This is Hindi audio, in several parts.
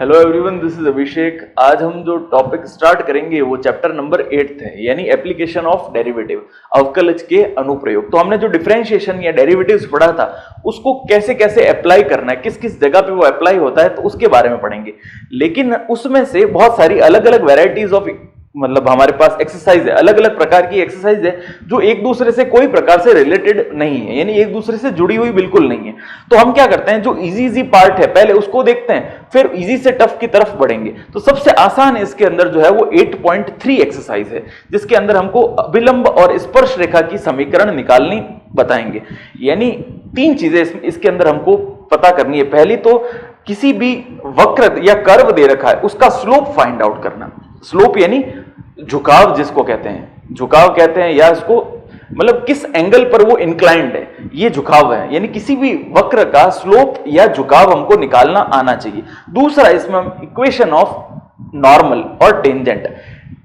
हेलो एवरीवन, दिस इज अभिषेक। आज हम जो टॉपिक स्टार्ट करेंगे वो चैप्टर नंबर 8 है, यानी एप्लीकेशन ऑफ डेरिवेटिव, अवकलज के अनुप्रयोग। तो हमने जो डिफरेंशिएशन या डेरिवेटिव्स पढ़ा था उसको कैसे कैसे अप्लाई करना है, किस किस जगह पे वो अप्लाई होता है, तो उसके बारे में पढ़ेंगे। लेकिन उसमें से बहुत सारी अलग अलग वेराइटीज ऑफ हमारे पास एक्सरसाइज है, अलग अलग प्रकार की एक्सरसाइज है जो एक दूसरे से कोई प्रकार से रिलेटेड नहीं है, यानी एक दूसरे से जुड़ी हुई बिल्कुल नहीं है। तो हम क्या करते हैं, जो इजी पार्ट है पहले उसको देखते हैं, फिर इजी से टफ की तरफ बढ़ेंगे। तो सबसे आसान इसके अंदर जो है वो 8.3 एक्सरसाइज है, जिसके अंदर हमको अभिलंब और स्पर्श रेखा की समीकरण निकालनी बताएंगे। यानी तीन चीजें इसके अंदर हमको पता करनी है। पहली तो किसी भी वक्र या कर्व दे रखा है उसका स्लोप फाइंड आउट करना। स्लोप यानी झुकाव, जिसको कहते हैं झुकाव कहते हैं, या इसको किस एंगल पर वो इंक्लाइंड है, ये झुकाव है। यानी किसी भी वक्र का स्लोप या झुकाव हमको निकालना आना चाहिए। दूसरा, इसमें हम इक्वेशन ऑफ नॉर्मल और टेंजेंट।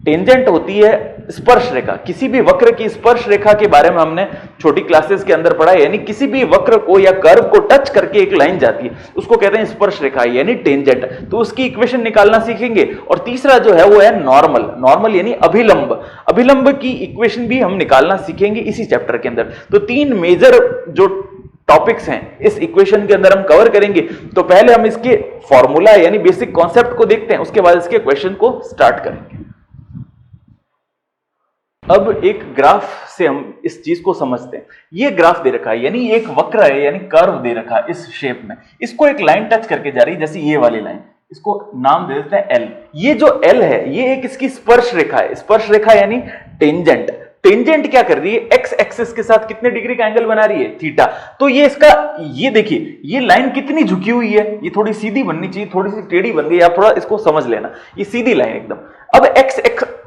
टेंजेंट होती है स्पर्श रेखा, किसी भी वक्र की स्पर्श रेखा के बारे में हमने छोटी क्लासेस के अंदर पढ़ा है। यानी किसी भी वक्र को या कर्व को टच करके एक लाइन जाती है उसको कहते हैं स्पर्श रेखा, यानी टेंजेंट। तो उसकी इक्वेशन निकालना सीखेंगे। और तीसरा जो है वो है नॉर्मल। नॉर्मल यानी अभिलंब। अभिलंब की इक्वेशन भी हम निकालना सीखेंगे इसी चैप्टर के अंदर। तो तीन मेजर जो टॉपिक्स हैं इस इक्वेशन के अंदर हम कवर करेंगे। तो पहले हम इसके फॉर्मूला यानी बेसिक कॉन्सेप्ट को देखते हैं, उसके बाद इसके क्वेश्चन को स्टार्ट करेंगे। अब एक ग्राफ से हम इस चीज को समझते हैं। ये ग्राफ दे रखा है, यानी एक वक्र है, यानी कर्व दे रखा है इस शेप में। इसको एक लाइन टच करके जा रही है, जैसे ये वाली लाइन, इसको नाम दे देते हैं एल। ये जो एल है ये एक इसकी स्पर्श रेखा है। स्पर्श रेखा यानी टेंजेंट। टेंजेंट क्या कर रही है, एक्स एक्सिस के साथ कितने डिग्री का एंगल बना रही है, थीटा। तो ये इसका, ये देखिए ये लाइन कितनी झुकी हुई है, ये थोड़ी सीधी बननी चाहिए, थोड़ी सी टेढ़ी बन गई। आप थोड़ा इसको समझ लेना, ये सीधी लाइन एकदम। अब एक्स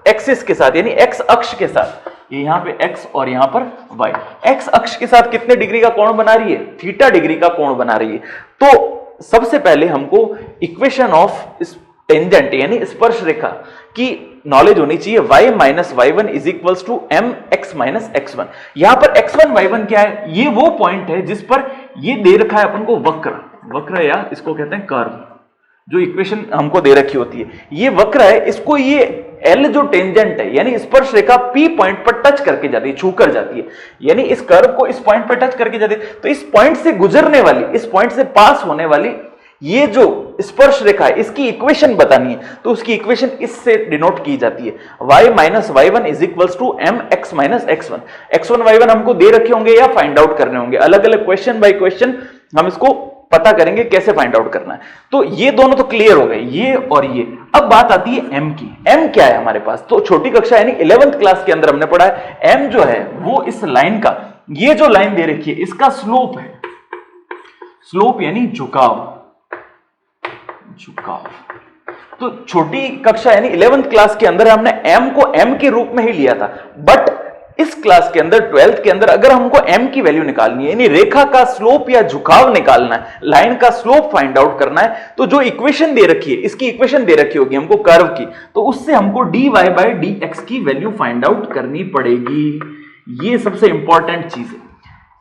एक्सिस के साथ यानी एक्स अक्ष के साथ, ये यहां पे एक्स और यहां पर वाई, एक्स अक्ष के साथ कितने डिग्री का कोण बना रही है, थीटा डिग्री का कोण बना रही है। तो सबसे पहले हमको इक्वेशन ऑफ टेंजेंट यानी स्पर्श रेखा की नॉलेज होनी चाहिए। y minus y1 is equals to m x minus x1। यहां पर x1 y1 क्या है, ये वो पॉइंट है जिस पर ये दे रखा है अपन को वक्र या इसको कहते हैं कर्व, जो इक्वेशन हमको दे रखी होती है। ये वक्र है, इसको ये L जो टेंजेंट है यानी स्पर्श रेखा P पॉइंट पर टच करके जाती है, छूकर जाती है। यानी इस कर्व को इस पॉइंट पर टच करके जाती है। तो इस पॉइंट से गुजरने वाली, इस पॉइंट से पास होने वाली ये जो स्पर्श रेखा है इसकी इक्वेशन बतानी है। तो उसकी इक्वेशन इससे डिनोट की जाती है, y minus y1 is equals to m x minus x1। x1 y1 हमको दे रखे होंगे या फाइंड आउट करने होंगे, अलग अलग क्वेश्चन बाय क्वेश्चन हम इसको पता करेंगे कैसे फाइंड आउट करना है। तो ये दोनों तो क्लियर हो गए, ये और ये। अब बात आती है m की। m क्या है हमारे पास, तो छोटी कक्षा यानी 11th क्लास के अंदर हमने पढ़ा है m जो है वो इस लाइन का, ये जो लाइन दे रखी है इसका स्लोप है। स्लोप यानी झुकाव। तो छोटी कक्षा यानी 11th क्लास के अंदर हमने m को m के रूप में ही लिया था। बट इस क्लास के अंदर 12th के अंदर अगर हमको m की वैल्यू निकालनी है, यानी रेखा का स्लोप या झुकाव निकालना है, लाइन का स्लोप फाइंड आउट करना है, तो जो इक्वेशन दे रखी है, इसकी इक्वेशन दे रखी होगी हमको कर्व की, तो उससे हमको dy बाय dx की वैल्यू फाइंड आउट करनी पड़ेगी। ये सबसे इंपॉर्टेंट चीज है।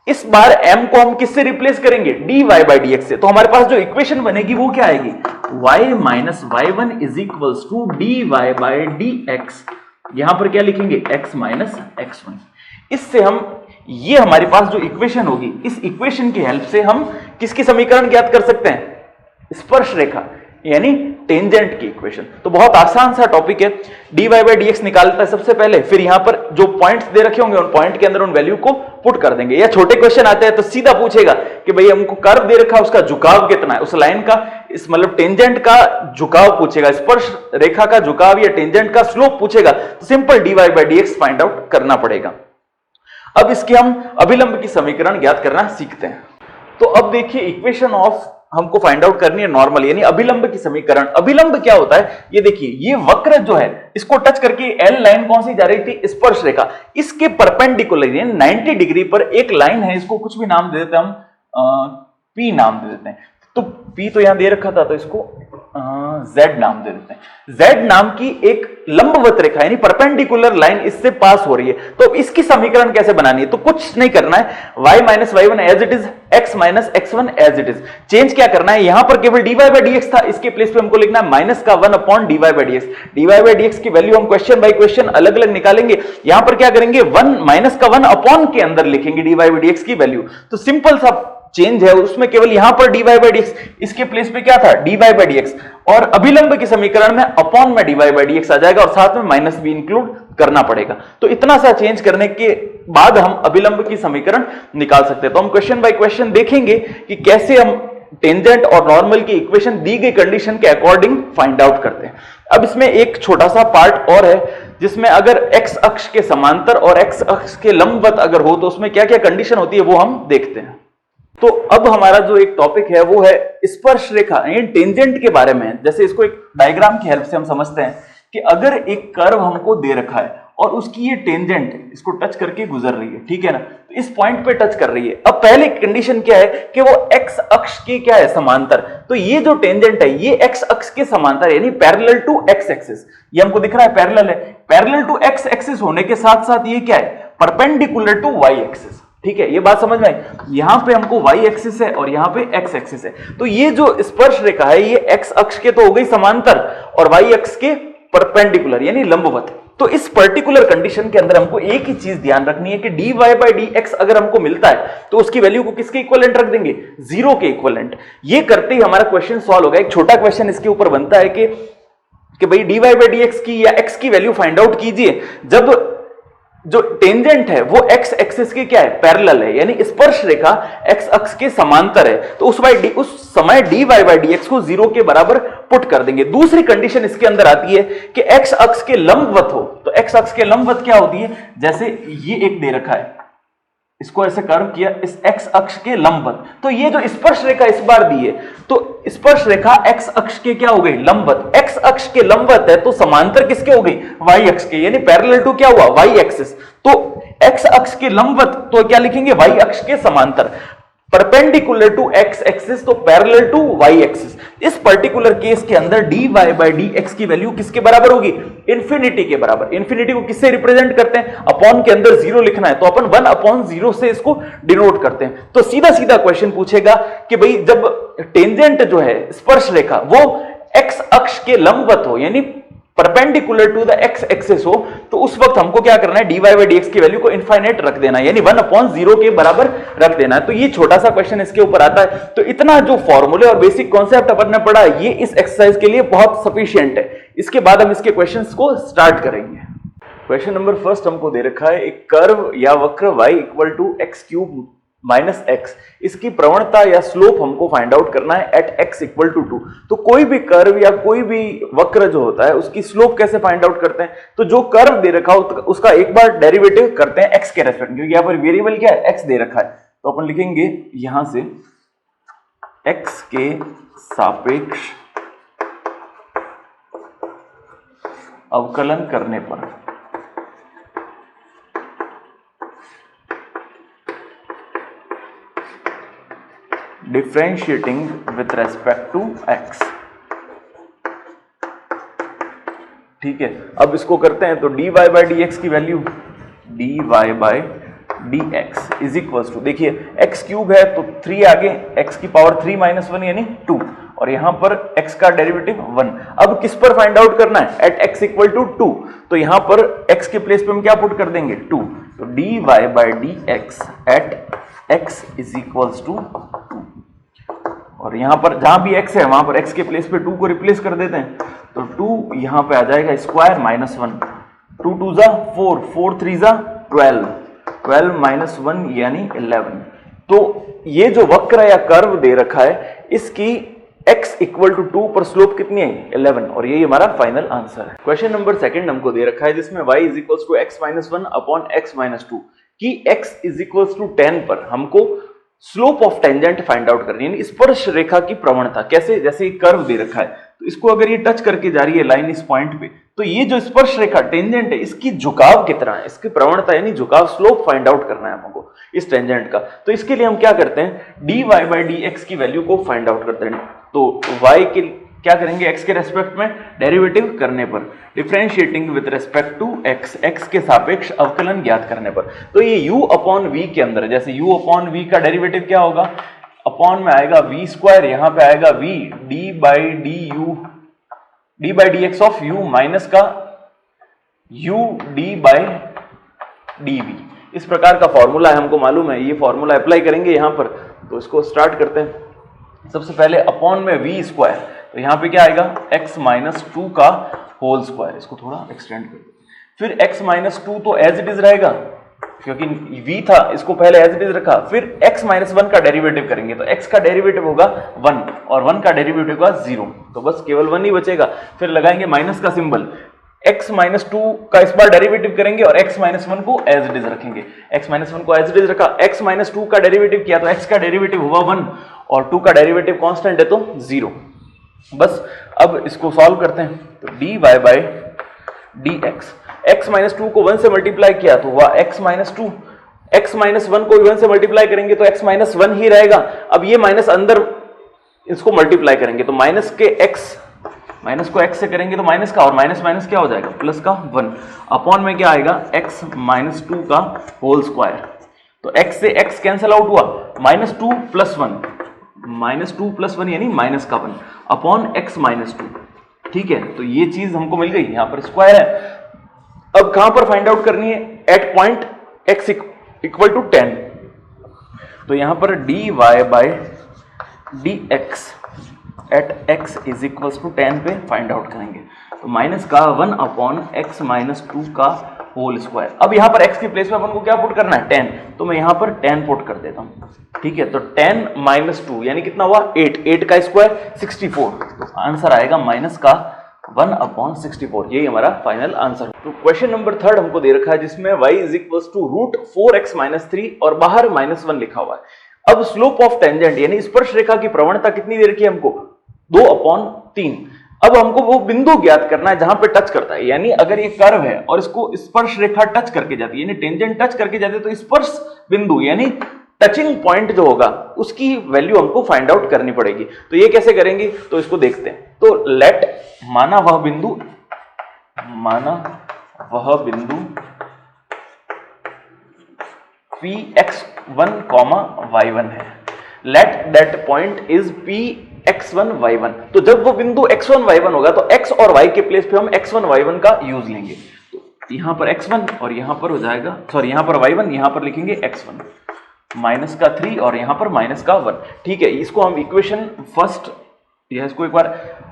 इस बार m को हम किससे रिप्लेस करेंगे, dy बाय dx से। तो हमारे पास जो इक्वेशन बनेगी वो क्या आएगी, y minus y1 is equals to dy by dx। यहां पर क्या लिखेंगे, x माइनस x1। इससे हम, ये हमारे पास जो इक्वेशन होगी, इस इक्वेशन की हेल्प से हम किसकी समीकरण ज्ञात कर सकते हैं, स्पर्श रेखा यानी टेंजेंट की इक्वेशन। तो बहुत आसान सा टॉपिक है। dy बाय dx निकालता है सबसे पहले, फिर यहां पर जो पॉइंट्स दे रखे होंगे उन पॉइंट के अंदर उन वैल्यू को पुट कर देंगे। या छोटे क्वेश्चन आते हैं तो सीधा पूछेगा कि भाई हमको कर्व दे रखा है, उसका झुकाव कितना है, उस लाइन का, इस टेंजेंट का झुकाव पूछेगा, स्पर्श रेखा का झुकाव या टेंजेंट का स्लोप पूछेगा, तो simple dy by dx find out करना पड़ेगा। अब इसके हम अभिलंब की समीकरण ज्ञात करना सीखते हैं। तो अब देखिए इक्वेशन ऑफ हमको फाइंड आउट करनी है नॉर्मल यानी अभिलंब की समीकरण। अभिलंब क्या होता है, ये देखिए ये वक्र जो है इसको टच करके एल लाइन कौन सी जा रही थी, स्पर्श रेखा, इसके परपेंडिकुलर यानी 90 डिग्री पर एक लाइन है, इसको कुछ भी नाम दे देते हैं हम, पी नाम दे देते हैं। तो पी तो यहां दे रखा था, तो इसको Z नाम दे देते हैं। Z नाम की एक लंबवत रेखा यानी परपेंडिकुलर लाइन इससे पास हो रही है, तो इसकी समीकरण कैसे बनानी है? तो कुछ नहीं करना है, y minus y one as it is, x minus x one as it is. Change क्या करना है, यहां पर केवल dy बाई dx था, इसके प्लेस पे हमको लिखना है माइनस का 1 upon dy by dx। dy by dx की वैल्यू हम क्वेश्चन बाय क्वेश्चन अलग अलग निकालेंगे। यहां पर क्या करेंगे, 1 माइनस का 1 अपॉन के अंदर लिखेंगे dy बाई dx की वैल्यू। तो सिंपल सा चेंज है उसमें, केवल यहां पर dy बाई dx, इसके प्लेस पे क्या था dy बाई dx, और अभिलंब के समीकरण में अपॉन में dy बाई dx आ जाएगा और साथ में माइनस भी इंक्लूड करना पड़ेगा। तो इतना सा चेंज करने के बाद हम अभिलंब की समीकरण निकाल सकते हैं। तो हम क्वेश्चन बाय क्वेश्चन देखेंगे कि कैसे हम टेंजेंट और नॉर्मल की इक्वेशन दी गई कंडीशन के अकॉर्डिंग फाइंड आउट करते हैं। अब इसमें एक छोटा सा पार्ट और है, जिसमें अगर x अक्ष के समांतर और x अक्ष के लंबवत अगर हो तो उसमें क्या क्या कंडीशन होती है वो हम देखते हैं। तो अब हमारा जो एक टॉपिक है वो है स्पर्श रेखा यानी टेंजेंट के बारे में। जैसे इसको एक डायग्राम की हेल्प से हम समझते हैं कि अगर एक कर्व हमको दे रखा है और उसकी ये टेंजेंट इसको टच करके गुजर रही है, ठीक है ना, तो इस पॉइंट पे टच कर रही है। अब पहले कंडीशन क्या है कि वो x अक्ष के क्या है समांतर, तो ये जो टेंजेंट है ये x अक्ष के समांतर यानी पैरेलल टू x एक्सिस, ये हमको दिख रहा है पैरेलल है। पैरेलल टू x एक्सिस होने के साथ साथ ये क्या है, परपेंडिकुलर टू y एक्सिस। ठीक है, ये बात समझ में आई। यहां पे हमको y एक्सिस है और यहां पे x एक्सिस है, तो ये जो स्पर्श रेखा है ये x अक्ष के तो हो गई समांतर और y अक्ष के परपेंडिकुलर यानी लंबवत। तो इस पर्टिकुलर कंडीशन के अंदर हमको एक ही चीज ध्यान रखनी है कि dy बाई dx अगर हमको मिलता है तो उसकी वैल्यू को किसके इक्विवेलेंट रख देंगे, 0 के इक्विवेलेंट। ये करते ही हमारा क्वेश्चन सॉल्व होगा। एक छोटा क्वेश्चन इसके ऊपर बनता है कि भाई dy बाई dx की या x की वैल्यू फाइंड आउट कीजिए जब जो टेंजेंट है वो x एक्सिस के क्या है, पैरेलल है, यानी स्पर्श रेखा x अक्ष के समांतर है। तो उस समय dy बाई dx को 0 के बराबर पुट कर देंगे। दूसरी कंडीशन इसके अंदर आती है कि x अक्ष के लंबवत हो, तो x अक्ष के लंबवत क्या होती है, जैसे ये एक दे रखा है, इसको ऐसे कर्व किया इस x अक्ष के लंबवत, तो ये जो स्पर्श रेखा इस बार दी है तो स्पर्श रेखा x अक्ष के क्या हो गई, लंबवत। x अक्ष के लंबवत है तो समांतर किसके हो गई, y अक्ष के, यानी पैरेलल टू क्या हुआ, y एक्सिस। तो x अक्ष के लंबवत तो क्या लिखेंगे, y अक्ष के समांतर। परपेंडिकुलर टू x एक्सिस तो पैरेलल टू y एक्सिस। इस पर्टिकुलर केस के अंदर dy बाई dx की वैल्यू किसके बराबर होगी, इंफिनिटी के बराबर। इंफिनिटी को किससे रिप्रेजेंट करते हैं, अपॉन के अंदर 0 लिखना है तो अपन 1 अपॉन 0 से इसको डिनोट करते हैं। तो सीधा सीधा क्वेश्चन पूछेगा कि भाई जब टेंजेंट जो है स्पर्श रेखा वो x अक्ष के लंबवत हो यानी perpendicular to the x axis हो, तो उस वक्त हमको क्या करना है, dy बाई dx की वैल्यू को इनफाइनाइट रख देना है यानी 1 अपॉन 0 के बराबर रख देना है। तो ये छोटा सा क्वेश्चन इसके ऊपर आता है। तो इतना जो फॉर्मूले और बेसिक कॉन्सेप्ट अपन ने पढ़ा ये इस एक्सरसाइज के लिए बहुत सफिशिएंट है। इसके बाद हम इसके क्वेश्चंस को स्टार्ट करेंगे। क्वेश्चन नंबर फर्स्ट हमको दे रखा है एक कर्व या वक्र y equal to x cube minus x, इसकी प्रवणता या स्लोप हमको फाइंड आउट करना है एट x इक्वल टू 2। तो कोई भी कर्व या कोई भी वक्र जो होता है उसकी स्लोप कैसे फाइंड आउट करते हैं, तो जो कर्व दे रखा हो उसका एक बार डेरिवेटिव करते हैं x के रेस्पेक्ट, क्योंकि यहाँ पर वेरिएबल क्या है, x दे रखा है। तो अपन लिखेंगे यहां से x के सापेक्ष अवकलन करने पर differentiating with respect to x। ठीक है, अब इसको करते हैं तो dy बाई dx की वैल्यू dy by dx is equal to, देखिए x क्यूब है तो 3 आगे, x की पावर 3 माइनस 1 यानी 2, और यहां पर x का डेरिवेटिव 1। अब किस पर फाइंड आउट करना है, एट x इक्वल टू 2, तो यहां पर x के प्लेस पे हम क्या पुट कर देंगे, 2। तो dy by dx at x is equal to 2, और यहां पर जहां भी x है वहां पर x के प्लेस पे 2 को रिप्लेस कर देते हैं, तो 2 यहां पे आ जाएगा स्क्वायर माइनस 1, 2 2 जा 4, 4 3 जा 12, 12 माइनस 1 यानी 11। तो ये जो वक्र या कर्व दे रखा है इसकी x इक्वल टू 2 पर स्लोप कितनी है, 11, और यही हमारा फाइनल आंसर है। क्वेश्चन नंबर सेकंड हमको दे रखा है जिसमें y is equal to x minus 1 upon x minus 2 की x इज इक्वल टू 10 पर हमको slope of tangent find out करनी है, स्पर्श रेखा की प्रवणता। कैसे, जैसे एक कर्व दे रखा है तो इसको अगर ये टच करके जा रही है लाइन इस पॉइंट पे, तो ये जो स्पर्श रेखा टेंजेंट है इसकी झुकाव कितना है, इसकी प्रवणता यानी झुकाव स्लोप फाइंड आउट करना है हमको इस टेंजेंट का। तो इसके लिए हम क्या करते हैं, dy बाई dx की वैल्यू को फाइंड आउट करते हैं। तो y के क्या करेंगे x के रेस्पेक्ट में डेरिवेटिव करने पर, differentiating with respect to x के सापेक्ष अवकलन ज्ञात करने पर। तो ये u अपॉन v के अंदर, जैसे u अपॉन v का डेरिवेटिव क्या होगा, अपॉन में आएगा v स्क्वायर, यहां पे आएगा v d by dx of u minus का u d बाई dv। इस प्रकार का फॉर्मूला है, हमको मालूम है, ये फॉर्मूला अप्लाई करेंगे यहां पर। तो इसको स्टार्ट करते हैं। सबसे पहले अपॉन में v स्क्वायर, तो यहां पे क्या आएगा x माइनस 2 का होल स्क्वायर, इसको थोड़ा एक्सटेंड कर दो। फिर x माइनस 2 तो एज इट इज रहेगा क्योंकि v था, इसको पहले एज इट इज रखा। फिर x माइनस 1 का डेरिवेटिव करेंगे, तो x का डेरिवेटिव होगा 1 और 1 का डेरिवेटिव होगा 0, तो बस केवल 1 ही बचेगा। फिर लगाएंगे माइनस का सिंबल, x माइनस 2 का इस बार डेरिवेटिव करेंगे और x माइनस 1 को एज इट इज रखेंगे। x माइनस 1 को एज इट इज रखा, x माइनस 2 का डेरिवेटिव किया तो x का डेरिवेटिव हुआ 1 और 2 का डेरिवेटिव कांस्टेंट है तो 0। बस अब इसको सॉल्व करते हैं, तो dy by dx, x minus 2 को 1 से मल्टीप्लाई किया तो हुआ x माइनस 2, x माइनस 1 को 1 से मल्टीप्लाई करेंगे तो x माइनस 1 ही रहेगा। अब ये माइनस अंदर इसको मल्टीप्लाई करेंगे तो माइनस के x, माइनस को x से करेंगे तो माइनस का, और माइनस माइनस क्या हो जाएगा प्लस का 1, अपॉन में क्या आएगा x माइनस 2 का होल स्क्वायर। तो x से x कैंसिल आउट हुआ, माइनस 2 प्लस 1, माइनस 2 प्लस 1 यानी माइनस का 1 अपॉन x माइनस 2। ठीक है, तो ये चीज हमको मिल गई, यहां पर स्क्वायर है। अब कहां पर फाइंड आउट करनी है, at point x equal to 10, तो यहां पर dy by dx at x is equal to 10 पे फाइंड आउट करेंगे। तो माइनस का 1 अपॉन x माइनस 2 का होल स्क्वायर। अब यहाँ पर x की प्लेस में अपन को क्या पुट करना है 10, तो मैं यहाँ पर 10 पुट कर देता हूँ। ठीक है, तो 10 माइनस 2 यानी कितना हुआ 8 का स्क्वायर 64, तो आंसर आएगा माइनस का 1 अपॉन 64, यही हमारा फाइनल आंसर। तो क्वेश्चन नंबर 3 हमको दे रखा है जिसमें y is equal to root 4x minus 3 और बाहर माइनस 1 लिखा हुआ है। अब स्लोप ऑफ टेंजेंट यानी स्पर्श रेखा की प्रवणता कितनी दे रखी है हमको 2 अपॉन 3। अब हमको वो बिंदु ज्ञात करना है जहां पे टच करता है, यानी अगर ये कर्व है और इसको स्पर्श रेखा टच करके जाती है, यानी टेंजेंट टच करके जाती है, तो स्पर्श बिंदु यानी टचिंग पॉइंट जो होगा उसकी वैल्यू हमको फाइंड आउट करनी पड़ेगी। तो ये कैसे करेंगे, तो इसको देखते हैं। तो लेट माना वह बिंदु Px1, y1 है। Let that point is Px1, y1। तो जब वो बिंदु x1, y1 होगा तो x और y के प्लेस पे हम x1, y1 का यूज लेंगे। तो यहां पर x1 और यहां पर हो जाएगा, सॉरी यहां पर y1, यहां पर लिखेंगे x1, माइनस का 3 और यहां पर माइनस का 1। ठीक है, इसको हम इक्वेशन फर्स्ट, या इसको एक बार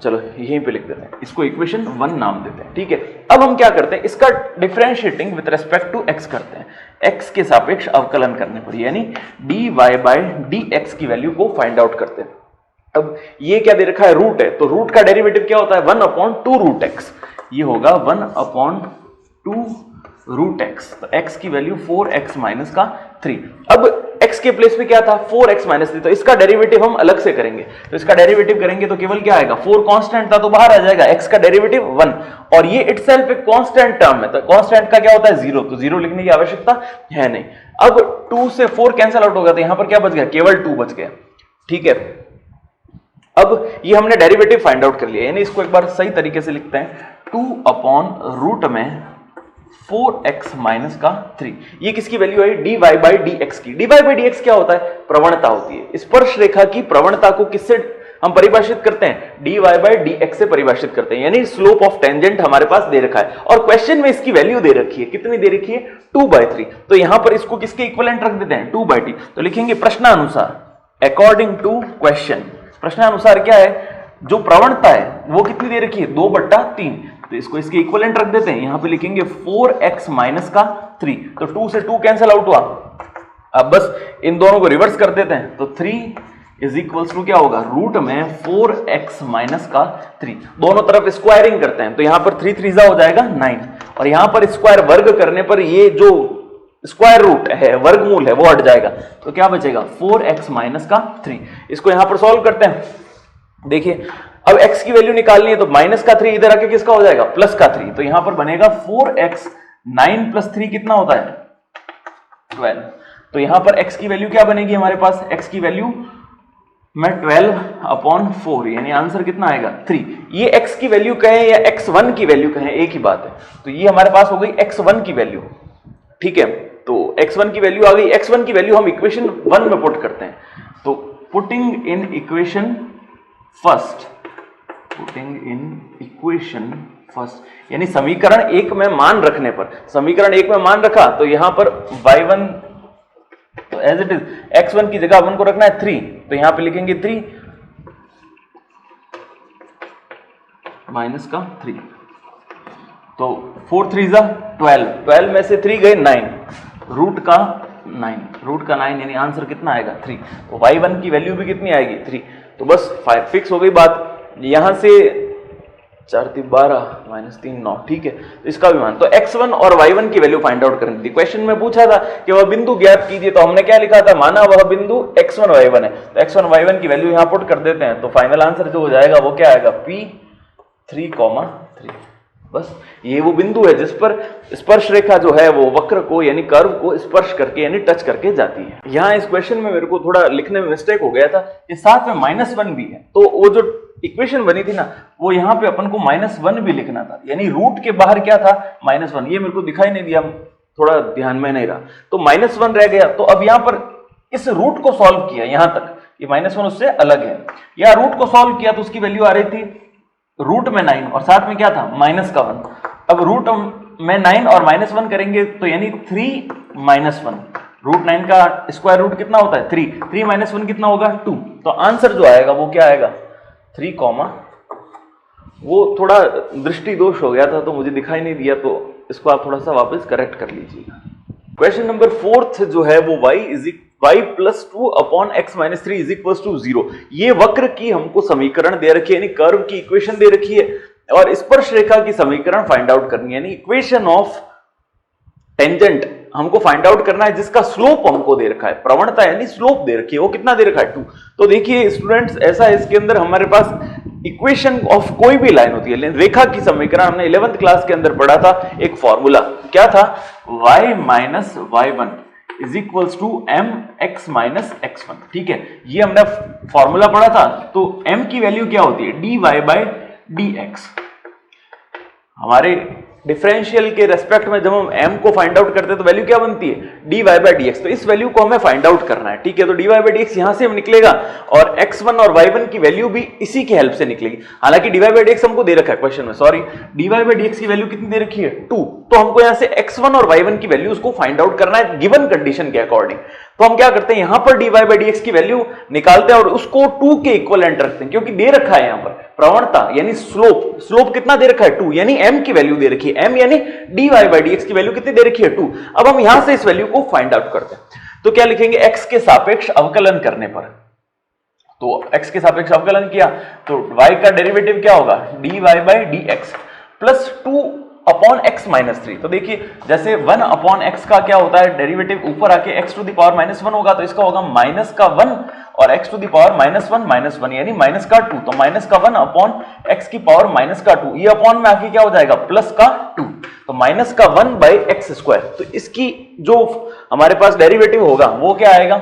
चलो यहीं पे लिख देते हैं, इसको इक्वेशन 1 नाम देते हैं। ठीक है, अब हम क्या करते हैं, इसका differentiating with respect to x करते हैं, x के सापेक्ष अवकलन करने पर, यानी dy बाय dx की वैल्यू को फाइंड आउट करते हैं। अब ये क्या दे रखा है, रूट है, तो रूट का डेरिवेटिव क्या होता है 1 अपॉन 2 रूट x, ये होगा 1 अपॉन 2 रूट x। तो x की वैल्यू 4x माइनस का 3। अब x के प्लेस में क्या था 4x माइनस 3, तो इसका डेरिवेटिव हम अलग से करेंगे। तो इसका डेरिवेटिव करेंगे तो केवल क्या आएगा, 4 कांस्टेंट था तो बाहर आ जाएगा, x का डेरिवेटिव 1, और ये इटसेल्फ एक कांस्टेंट टर्म है, तो कांस्टेंट का क्या होता है 0, तो 0 लिखने की आवश्यकता है नहीं। अब 2 से 4 कैंसिल आउट होगा, तो यहां पर क्या बच गया, केवल 2 बच गया। ठीक है, अब ये हमने डेरिवेटिव फाइंड आउट कर लिया, यानी इसको एक बार सही तरीके से लिखते हैं, 2 अपॉन रूट में 4x माइनस का 3। ये किसकी वैल्यू है, dy बाई dx की। dy बाई dx क्या होता है, प्रवणता होती है। स्पर्श रेखा की प्रवणता को किससे हम परिभाषित करते हैं, dy बाई dx से परिभाषित करते हैं, यानी स्लोप ऑफ टेंजेंट हमारे पास दे रखा है और क्वेश्चन में इसकी वैल्यू दे रखी है, कितनी दे रखी है 2/3। तो यहां पर इसको किसके इक्विवेलेंट रख देते हैं 2/t, तो लिखेंगे प्रश्नानुसार, अकॉर्डिंग टू क्वेश्चन। प्रश्नानुसार क्या है, जो प्रवणता है वो कितनी दे रखी है 2/3, तो इसको इसके इक्विवेलेंट रख देते हैं, यहां पे लिखेंगे 4x माइनस का 3, तो 2 से 2 कैंसिल आउट हुआ। अब बस इन दोनों को रिवर्स कर देते हैं, तो 3 इज इक्वल्स टू क्या होगा, रूट में 4x माइनस का 3। दोनों तरफ स्क्वायरिंग करते हैं, तो यहां पर 3 3 हो जाएगा 9, और यहां पर स्क्वायर वर्ग करने पर ये जो स्क्वायर रूट है, वर्गमूल है, वो हट जाएगा, तो क्या बचेगा 4x माइनस का 3। इसको यहां पर सॉल्व करते हैं, देखिए अब x की वैल्यू निकालनी है, तो माइनस का 3 इधर आके किसका हो जाएगा प्लस का 3, तो यहां पर बनेगा 4x 9 प्लस 3 कितना होता है 12। तो यहां पर x की वैल्यू क्या बनेगी हमारे पास, x की वैल्यू मैं 12/4 यानी आंसर कितना आएगा 3। ये x की वैल्यू कहें या x1 की वैल्यू कहें एक ही बात है। तो ये हमारे पास हो गई x1 की वैल्यू, ठीक है। तो x1 की वैल्यू आ गई। x1 की वैल्यू हम इक्वेशन 1 में पुट करते हैं। तो पुटिंग इन इक्वेशन फर्स्ट यानी समीकरण 1 में मान रखने पर, समीकरण 1 में मान रखा तो यहां पर y1 तो एज इट इज x1 की जगह 1 को रखना है 3, तो यहां पे लिखेंगे 3 माइनस का 3, तो 4 3 जा 12 में से 3 गए 9, रूट का 9 यानी आंसर कितना आएगा 3। तो y1 की वैल्यू भी कितनी आएगी 3। तो बस फिक्स हो गई बात। यहां से 4 3 12 -3 9, ठीक है। तो इसका भी मान, तो x1 और y1 की वैल्यू फाइंड आउट करनी थी। क्वेश्चन में पूछा था कि वह बिंदु ज्ञात कीजिए, तो हमने क्या लिखा था, माना वह बिंदु x1 y1 है, तो x1 y1 की वैल्यू यहां पुट कर देते हैं। तो फाइनल आंसर जो हो जाएगा वो क्या आएगा p 3,3। बस ये वो बिंदु है जिस पर स्पर्श रेखा जो है वो वक्र को यानी कर्व को स्पर्श करके यानी टच करके जाती है। यहाँ इस क्वेश्चन में मेरे को थोड़ा लिखने में मिस्टेक हो गया था कि साथ में -1 भी है, तो वो जो इक्वेशन बनी थी ना वो यहाँ पे अपन को -1 भी लिखना था, यानी रूट के बाहर क्या था -1। ये मेरे को दिखाई नहीं दिया, थोड़ा ध्यान में नहीं रहा, तो -1 रह गया। तो अब यहाँ पर इस रूट को सॉल्व किया, यहां तक ये -1 उससे अलग है। या रूट को सॉल्व किया तो उसकी वैल्यू आ रही थी रूट में 9 और साथ में क्या था माइनस का 1। अब रूट में 9 और -1 करेंगे तो यानी 3 -1, रूट 9 का स्क्वायर रूट कितना होता है 3, 3 -1 कितना होगा 2। तो आंसर जो आएगा वो क्या आएगा 3, वो थोड़ा दृष्टि दोष हो गया था तो मुझे दिखाई नहीं दिया, तो इसको आप थोड़ा सा वापस करेक्ट कर लीजिएगा। क्वेश्चन नंबर 4 जो है वो y + 2/x-3 = 0। ये वक्र की हमको समीकरण दे रखी है, यानी कर्व की इक्वेशन दे रखी है, और स्पर्श रेखा की समीकरण फाइंड आउट करनी है, यानी इक्वेशन ऑफ टेंजेंट हमको फाइंड आउट करना है, जिसका स्लोप हमको दे रखा है, प्रवणता यानी स्लोप दे रखी है, वो कितना दे रखा है 2। तो देखिए स्टूडेंट्स, ऐसा है इसके अंदर हमारे पास इक्वेशन ऑफ कोई भी लाइन होती है, रेखा की समीकरण हमने 11th क्लास के अंदर पढ़ा था, एक फॉर्मूला क्या था, y - y1 = mx - x1, ठीक है। ये हमने फॉर्मूला पढ़ा था। तो m की वैल्यू क्या होती है dy/dx। हमारे डिफरेंशियल के रेस्पेक्ट में जब हम m को फाइंड आउट करते हैं तो वैल्यू क्या बनती है dy/dx। तो इस वैल्यू को हमें फाइंड आउट करना है, ठीक है। तो dy/dx यहां से निकलेगा और x1 और y1 की वैल्यू भी इसी की हेल्प से निकलेगी। हालांकि dy/dx हमको दे रखा है क्वेश्चन में, सॉरी, dy/dx की वैल्यू कितनी दे रखी है 2। तो हमको यहां से x1 और y1 की वैल्यूज को फाइंड आउट करना है गिवन कंडीशन के अकॉर्डिंग। तो हम क्या करते हैं, यहां पर dy/dx की वैल्यू निकालते हैं और उसको 2 के इक्विवेलेंट रखते हैं, क्योंकि दे रखा है यहां पर प्रवणता यानी स्लोप कितना दे रखा है 2, यानी m की वैल्यू दे रखी है, m यानी dy/dx की वैल्यू कितनी दे रखी है 2। अब हम यहां से इस वैल्यू को फाइंड आउट करते हैं। तो क्या लिखेंगे, x के सापेक्ष अवकलन करने पर, तो x के सापेक्ष अवकलन किया तो y का डेरिवेटिव क्या होगा dy/dx + 2/x-3। तो देखिए जैसे 1/x का क्या होता है डेरिवेटिव, ऊपर आके x⁻⁻1 होगा, तो इसका होगा -1 और x⁻⁻1 यानी -2। तो -1/x⁻², ये अपॉन में आके क्या हो जाएगा +2, तो -1/x²। तो इसकी जो हमारे पास डेरिवेटिव होगा वो क्या आएगा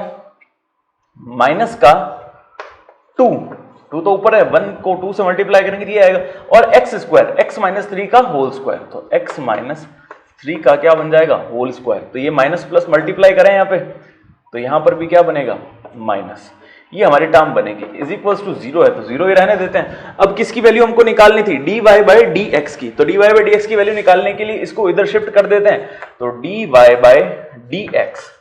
-2 तो ऊपर है, 1 को 2 से मल्टीप्लाई करेंगे तो ये आएगा, और x² x-3 का होल स्क्वायर, तो x-3 का क्या बन जाएगा होल स्क्वायर। तो ये माइनस प्लस मल्टीप्लाई करें यहाँ पे, तो यहां पर भी क्या बनेगा माइनस, ये हमारी टर्म बनेगी = 0 है, तो 0 ही रहने देते हैं। अब किसकी वैल्यू हमको निकालनी थी dy/dx की, तो dy/dx की वैल्यू निकालने के लिए इसको इधर शिफ्ट कर देते हैं, तो dy/dx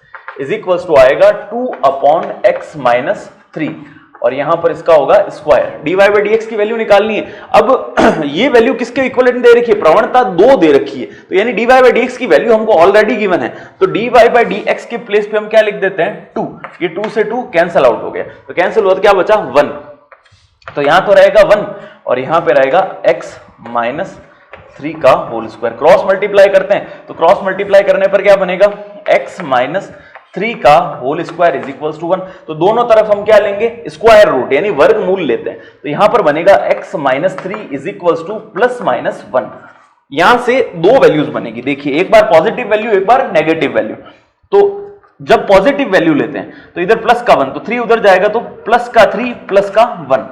आएगा 2/x-3 और यहां पर इसका होगा स्क्वायर। dy/dx की वैल्यू निकालनी है। अब ये वैल्यू किसके इक्विवेलेंट दे रखी है, प्रवणता 2 दे रखी है, तो यानी dy/dx की वैल्यू हमको ऑलरेडी गिवन है, तो dy/dx के प्लेस पे हम क्या लिख देते हैं 2। ये 2 से 2 कैंसिल आउट हो गया, तो कैंसिल हुआ तो क्या बचा 1, तो यहां तो रहेगा 1 और यहां पे रहेगा x-3 का होल स्क्वायर। क्रॉस मल्टीप्लाई करते हैं, तो क्रॉस मल्टीप्लाई करने पर क्या बनेगा x-3 का होल स्क्वायर = 1। तो दोनों तरफ हम क्या लेंगे स्क्वायर रूट यानी वर्गमूल लेते हैं, तो यहां पर बनेगा x-3 = +-1। यहां से दो वैल्यूज बनेगी, देखिए एक बार पॉजिटिव वैल्यू एक बार नेगेटिव वैल्यू। तो जब पॉजिटिव वैल्यू लेते हैं तो इधर प्लस का 1, तो 3 उधर जाएगा तो प्लस का 3 प्लस का 1,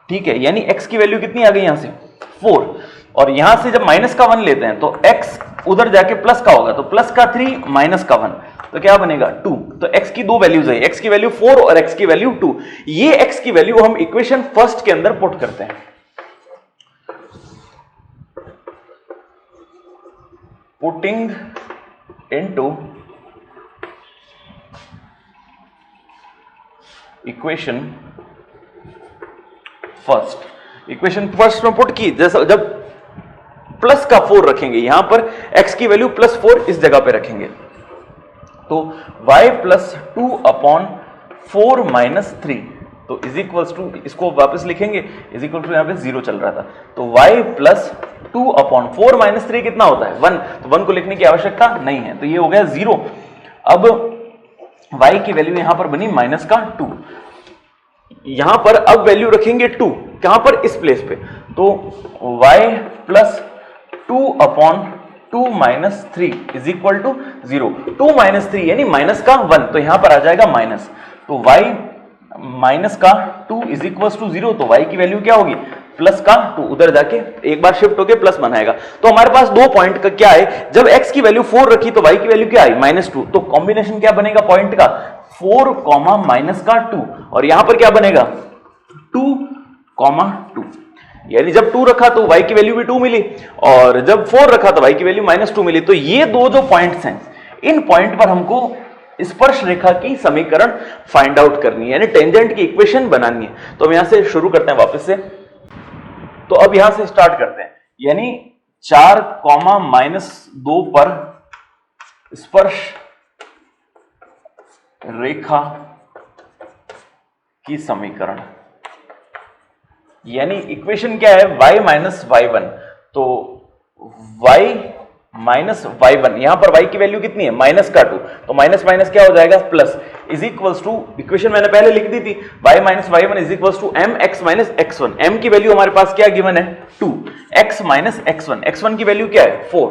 ठीक है, यानी x की वैल्यू कितनी आ गई यहां से 4, और यहां से जब माइनस का 1 लेते हैं तो x उधर जाके प्लस का होगा, तो प्लस का 3 माइनस का 1, तो क्या बनेगा 2। तो x की दो वैल्यूज है, x की वैल्यू 4 और x की वैल्यू 2। ये x की वैल्यू हम इक्वेशन फर्स्ट के अंदर पुट करते हैं, पुटिंग इनटू इक्वेशन फर्स्ट में पुट की, जैसा जब प्लस का 4 रखेंगे यहां पर x की वैल्यू प्लस 4 इस जगह पे रखेंगे, तो y प्लस 2 अपॉन 4 माइनस 3, तो इज इक्वल्स टू, इसको वापस लिखेंगे, इज इक्वल टू, यहां पे 0 चल रहा था, तो y प्लस 2 अपॉन 4 माइनस 3 कितना होता है 1, तो 1 को लिखने की आवश्यकता नहीं है, तो ये हो गया 0। अब y की वैल्यू यहां पर बनी माइनस का 2, यहां पर अब वैल्यू रखेंगे 2, कहां पर इस प्लेस पे, तो y plus 2 upon 2 minus 3 is equal to 0, 2 minus 3 यानी माइनस का 1, तो यहां पर आ जाएगा माइनस, तो y माइनस का 2 इज इक्वल टू 0, तो y की वैल्यू क्या होगी प्लस का 2, उधर जाके एक बार शिफ्ट होके प्लस बनाएगा, तो हमारे पास दो पॉइंट का क्या है, जब x की वैल्यू 4 रखी तो y की वैल्यू क्या आई माइनस 2, तो कॉम्बिनेशन क्या बनेगा पॉइंट का 4 कॉमा माइनस का 2, और यहां पर क्या बनेगा 2 कॉमा 2, यानी जब 2 रखा तो y की वैल्यू भी 2 मिली, और जब 4 रखा तो y की वैल्यू माइनस 2 मिली। तो ये दो जो पॉइंट्स हैं, इन पॉइंट पर हमको स्पर्श रेखा की समीकरण फाइंड आउट करनी है, यानी टेंजेंट की इक्वेशन बनानी है। तो हम यहां से शुरू करते हैं वापस से, तो अब यहां से स्टार्ट करते हैं, यानी 4 कॉमा माइनस 2 पर स्पर्श रेखा की समीकरण, यानी इक्वेशन क्या है y माइनस y1, तो y माइनस y1, यहां पर y की वैल्यू कितनी है माइनस का 2, तो माइनस माइनस क्या हो जाएगा plus, is equals to, equation मैंने पहले लिख दी थी y minus y1 is equals to mx minus x1, m की वैल्यू हमारे पास क्या गिवन है 2, x माइनस x1, x1 की वैल्यू क्या है 4,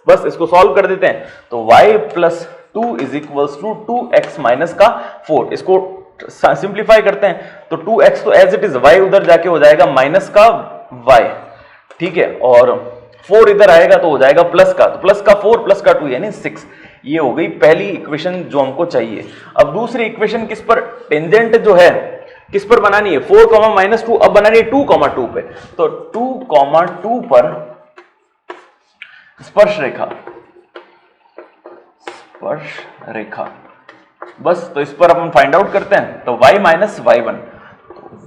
बस इसको सॉल्व कर देते हैं, तो y plus 2 is equals to 2x minus का 4, इसको सिंप्लीफाई करते हैं तो 2x तो एज इट इज, y उधर जाके हो जाएगा माइनस का y, ठीक है, और 4 इधर आएगा तो हो जाएगा प्लस का, तो प्लस का 4 प्लस का 2 यानी 6, ये हो गई पहली इक्वेशन जो हमको चाहिए। अब दूसरी इक्वेशन किस पर, टेंजेंट जो है किस पर बनानी है 4 कॉमा माइनस 2, अब बनानी है 2 कॉमा 2 पे, तो 2 कॉमा 2 पर स्पर्श रेखा, बस, तो इस पर अपन फाइंड आउट करते हैं, तो y minus y1,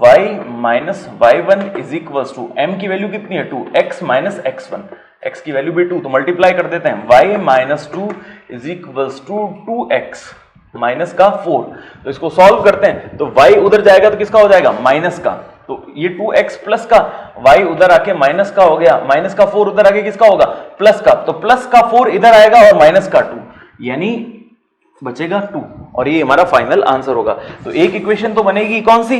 y minus y1 is equals to, m की वैल्यू कितनी है 2, x माइनस x1, x की वैल्यू भी 2, तो मल्टीप्लाई कर देते हैं, y minus 2 is equals to 2x minus का 4, तो इसको सॉल्व करते हैं, तो y उधर जाएगा तो किसका हो जाएगा माइनस का, तो ये 2x प्लस का, y उधर आके माइनस का हो गया, माइनस का 4 उधर आके किसका होगा प्लस का, तो प्लस का 4 इधर आएगा और माइनस का 2, यानी बचेगा 2, और ये हमारा फाइनल आंसर होगा। तो एक इक्वेशन तो बनेगी कौन सी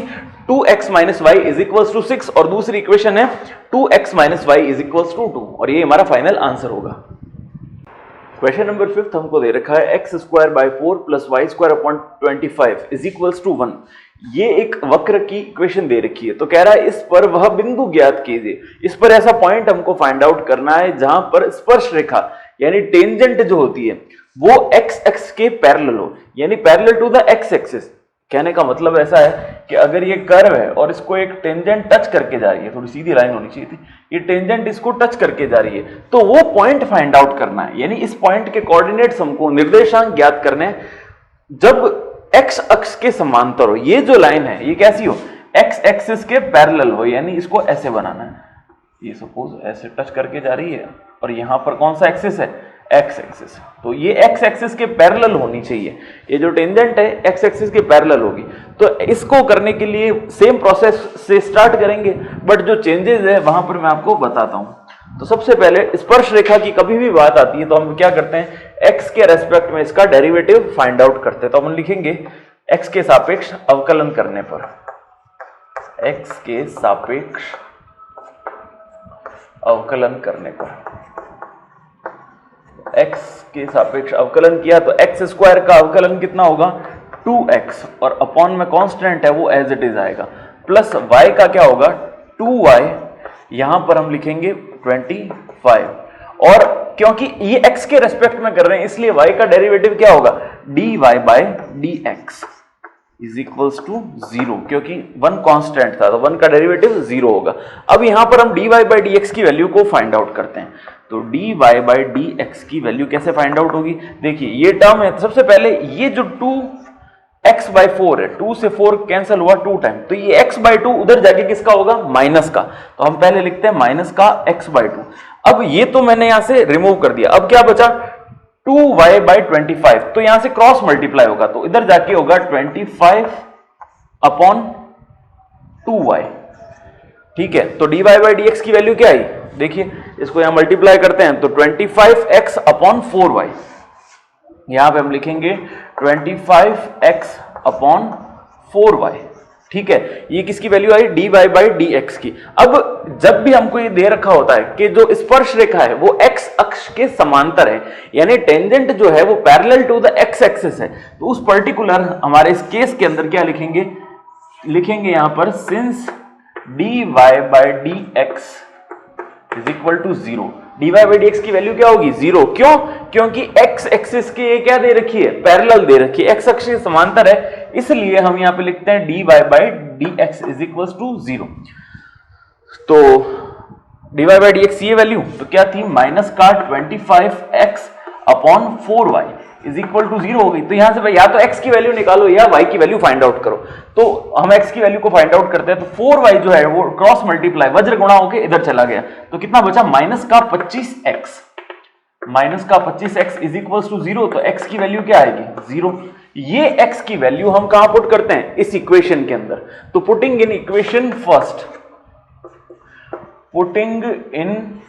2x minus y is equals to 6, और दूसरी इक्वेशन है 2x minus y is equals to 2, और ये हमारा फाइनल आंसर होगा। क्वेश्चन नंबर 5 हमको दे रखा है x square by 4 plus y square upon 25 is equals to 1। ये एक वक्र की इक्वेशन दे रखी है, तो कह रहा है इस पर वह बिंदु ज्ञात कीजिए। इस पर ऐसा पॉइंट हमको फाइंड आउट करना है जहां पर स्पर्श रेखा यानी टेंजेंट जो होती है वो x एक्स के पैरेलल हो, यानी parallel to the x axis. कहने का मतलब ऐसा है कि अगर ये कर्व है और इसको एक टेंजेंट टच करके जा रही है, थोड़ी सीधी लाइन होनी चाहिए थी, ये टेंजेंट इसको टच करके जा रही है, तो वो पॉइंट फाइंड आउट करना है, यानी इस पॉइंट के कोऑर्डिनेट्स हमको निर्देशांक ज्ञात करने हैं जब x अक्ष के समांतर हो। ये जो लाइन है ये कैसी हो, x एक्सिस के पैरेलल हो, यानी इसको ऐसे बनाना है, ये सपोज ऐसे टच करके जा रही है और यहां पर कौन सा एक्सिस है x एक्सिस, तो ये x एक्सिस के पैरेलल होनी चाहिए। ये जो टेंजेंट है x एक्सिस के पैरेलल होगी, तो इसको करने के लिए सेम प्रोसेस से स्टार्ट करेंगे, बट जो चेंजेस है वहां पर मैं आपको बताता हूं। तो सबसे पहले स्पर्श रेखा की कभी भी बात आती है तो हम क्या करते हैं, x के रेस्पेक्ट में इसका डेरिवेटिव फाइंड आउट करते हैं। तो हम लिखेंगे x के सापेक्ष अवकलन करने पर, x के सापेक्ष अवकलन करने पर x के सापेक्ष अवकलन किया तो x स्क्वायर का अवकलन कितना होगा 2x, और अपॉन में कांस्टेंट है वो एज इट इज आएगा, प्लस y का क्या होगा 2y, यहां पर हम लिखेंगे 25, और क्योंकि ये x के रेस्पेक्ट में कर रहे हैं इसलिए y का डेरिवेटिव क्या होगा dy by dx is equals to 0, क्योंकि 1 कांस्टेंट था तो 1 का डेरिवेटिव 0 होगा। अब यहां पर हम dy बाय dx की वैल्यू को फाइंड आउट करते हैं, तो dy बाय dx की वैल्यू कैसे फाइंड आउट होगी, देखिए ये टर्म है, सबसे पहले ये जो 2x बाय 4 है, 2 से 4 कैंसिल हुआ 2 टाइम, तो ये x बाय 2 उधर जाके किसका होगा माइनस का, तो हम पहले लिखते हैं माइनस का x बाय 2। अब ये तो मैंने यहां से रिमूव कर दिया, अब क्या बचा 2y बाय 25, तो यहां से क्रॉस मल्टीप्लाई होगा तो इधर जाके होगा 25 अपॉन 2y, ठीक है। तो dy बाय dx की वैल्यू क्या आई, देखिए इसको यहां मल्टीप्लाई करते हैं तो 25x अपॉन 4y, यहां पे हम लिखेंगे 25x अपॉन 4y, ठीक है। ये किसकी value I dy by dx की। अब जब भी हमको ये दे रखा होता है कि जो स्पर्श रेखा है वो x अक्ष के समांतर है, यानी टेंजेंट जो है वो parallel to the x axis है, तो उस पर्टिकुलर हमारे इस केस के अंदर क्या लिखेंगे, लिखेंगे यहां पर since dy by dx is equal to 0, dy by dx की वैल्यू क्या होगी 0, क्यों, क्योंकि x एक्सिस की ये क्या दे रखी है पैरेलल दे रखी है, x अक्ष के समांतर है, इसलिए हम यहां पे लिखते हैं dy by dx is equal to 0। तो dy बाय dx ये वैल्यू तो क्या थी माइनस का 25x upon 4y is equal to 0 हो गई। तो यहां से भाई या तो x की वैल्यू निकालो या y की वैल्यू फाइंड आउट करो, तो हम x की वैल्यू को फाइंड आउट करते हैं, तो 4y जो है वो क्रॉस मल्टीप्लाई वज्र गुणा होके इधर चला गया, तो कितना बचा माइनस का 25x, माइनस का 25x इज इक्वल टू 0, तो x की वैल्यू क्या आएगी 0। ये x की वैल्यू हम कहां पुट करते हैं इस इक्वेशन के अंदर, तो putting in equation first, putting in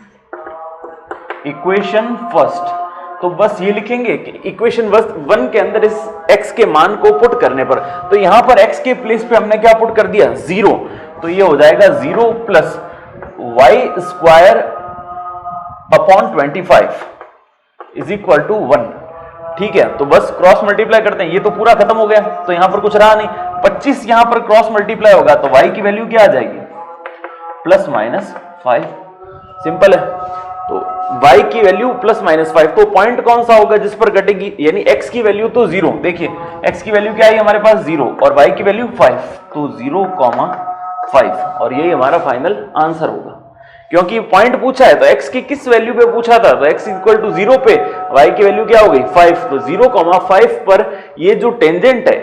equation first, तो बस ये लिखेंगे कि इक्वेशन 1 के अंदर इस x के मान को पुट करने पर, तो यहां पर x के प्लेस पे हमने क्या पुट कर दिया 0, तो ये हो जाएगा 0 plus y square upon 25 is equal to 1, ठीक है। तो बस क्रॉस मल्टीप्लाई करते हैं, ये तो पूरा खत्म हो गया, तो यहां पर कुछ रहा नहीं, 25 यहां पर क्रॉस मल्टीप्लाई होगा तो y की वैल्यू क्या आ जाएगी प्लस माइनस 5, सिंपल है। तो y की वैल्यू प्लस माइनस 5, तो पॉइंट कौन सा होगा जिस पर घटेगी, यानी x की वैल्यू तो 0, देखिए x की वैल्यू क्या आई हमारे पास 0 और y की वैल्यू 5, तो 0,5, और यही हमारा फाइनल आंसर होगा, क्योंकि पॉइंट पूछा है तो x की किस वैल्यू पे पूछा था, तो x इक्वल टू 0 पे y की वैल्यू क्या हो गई 5, तो 0,5 पर ये जो टेंजेंट है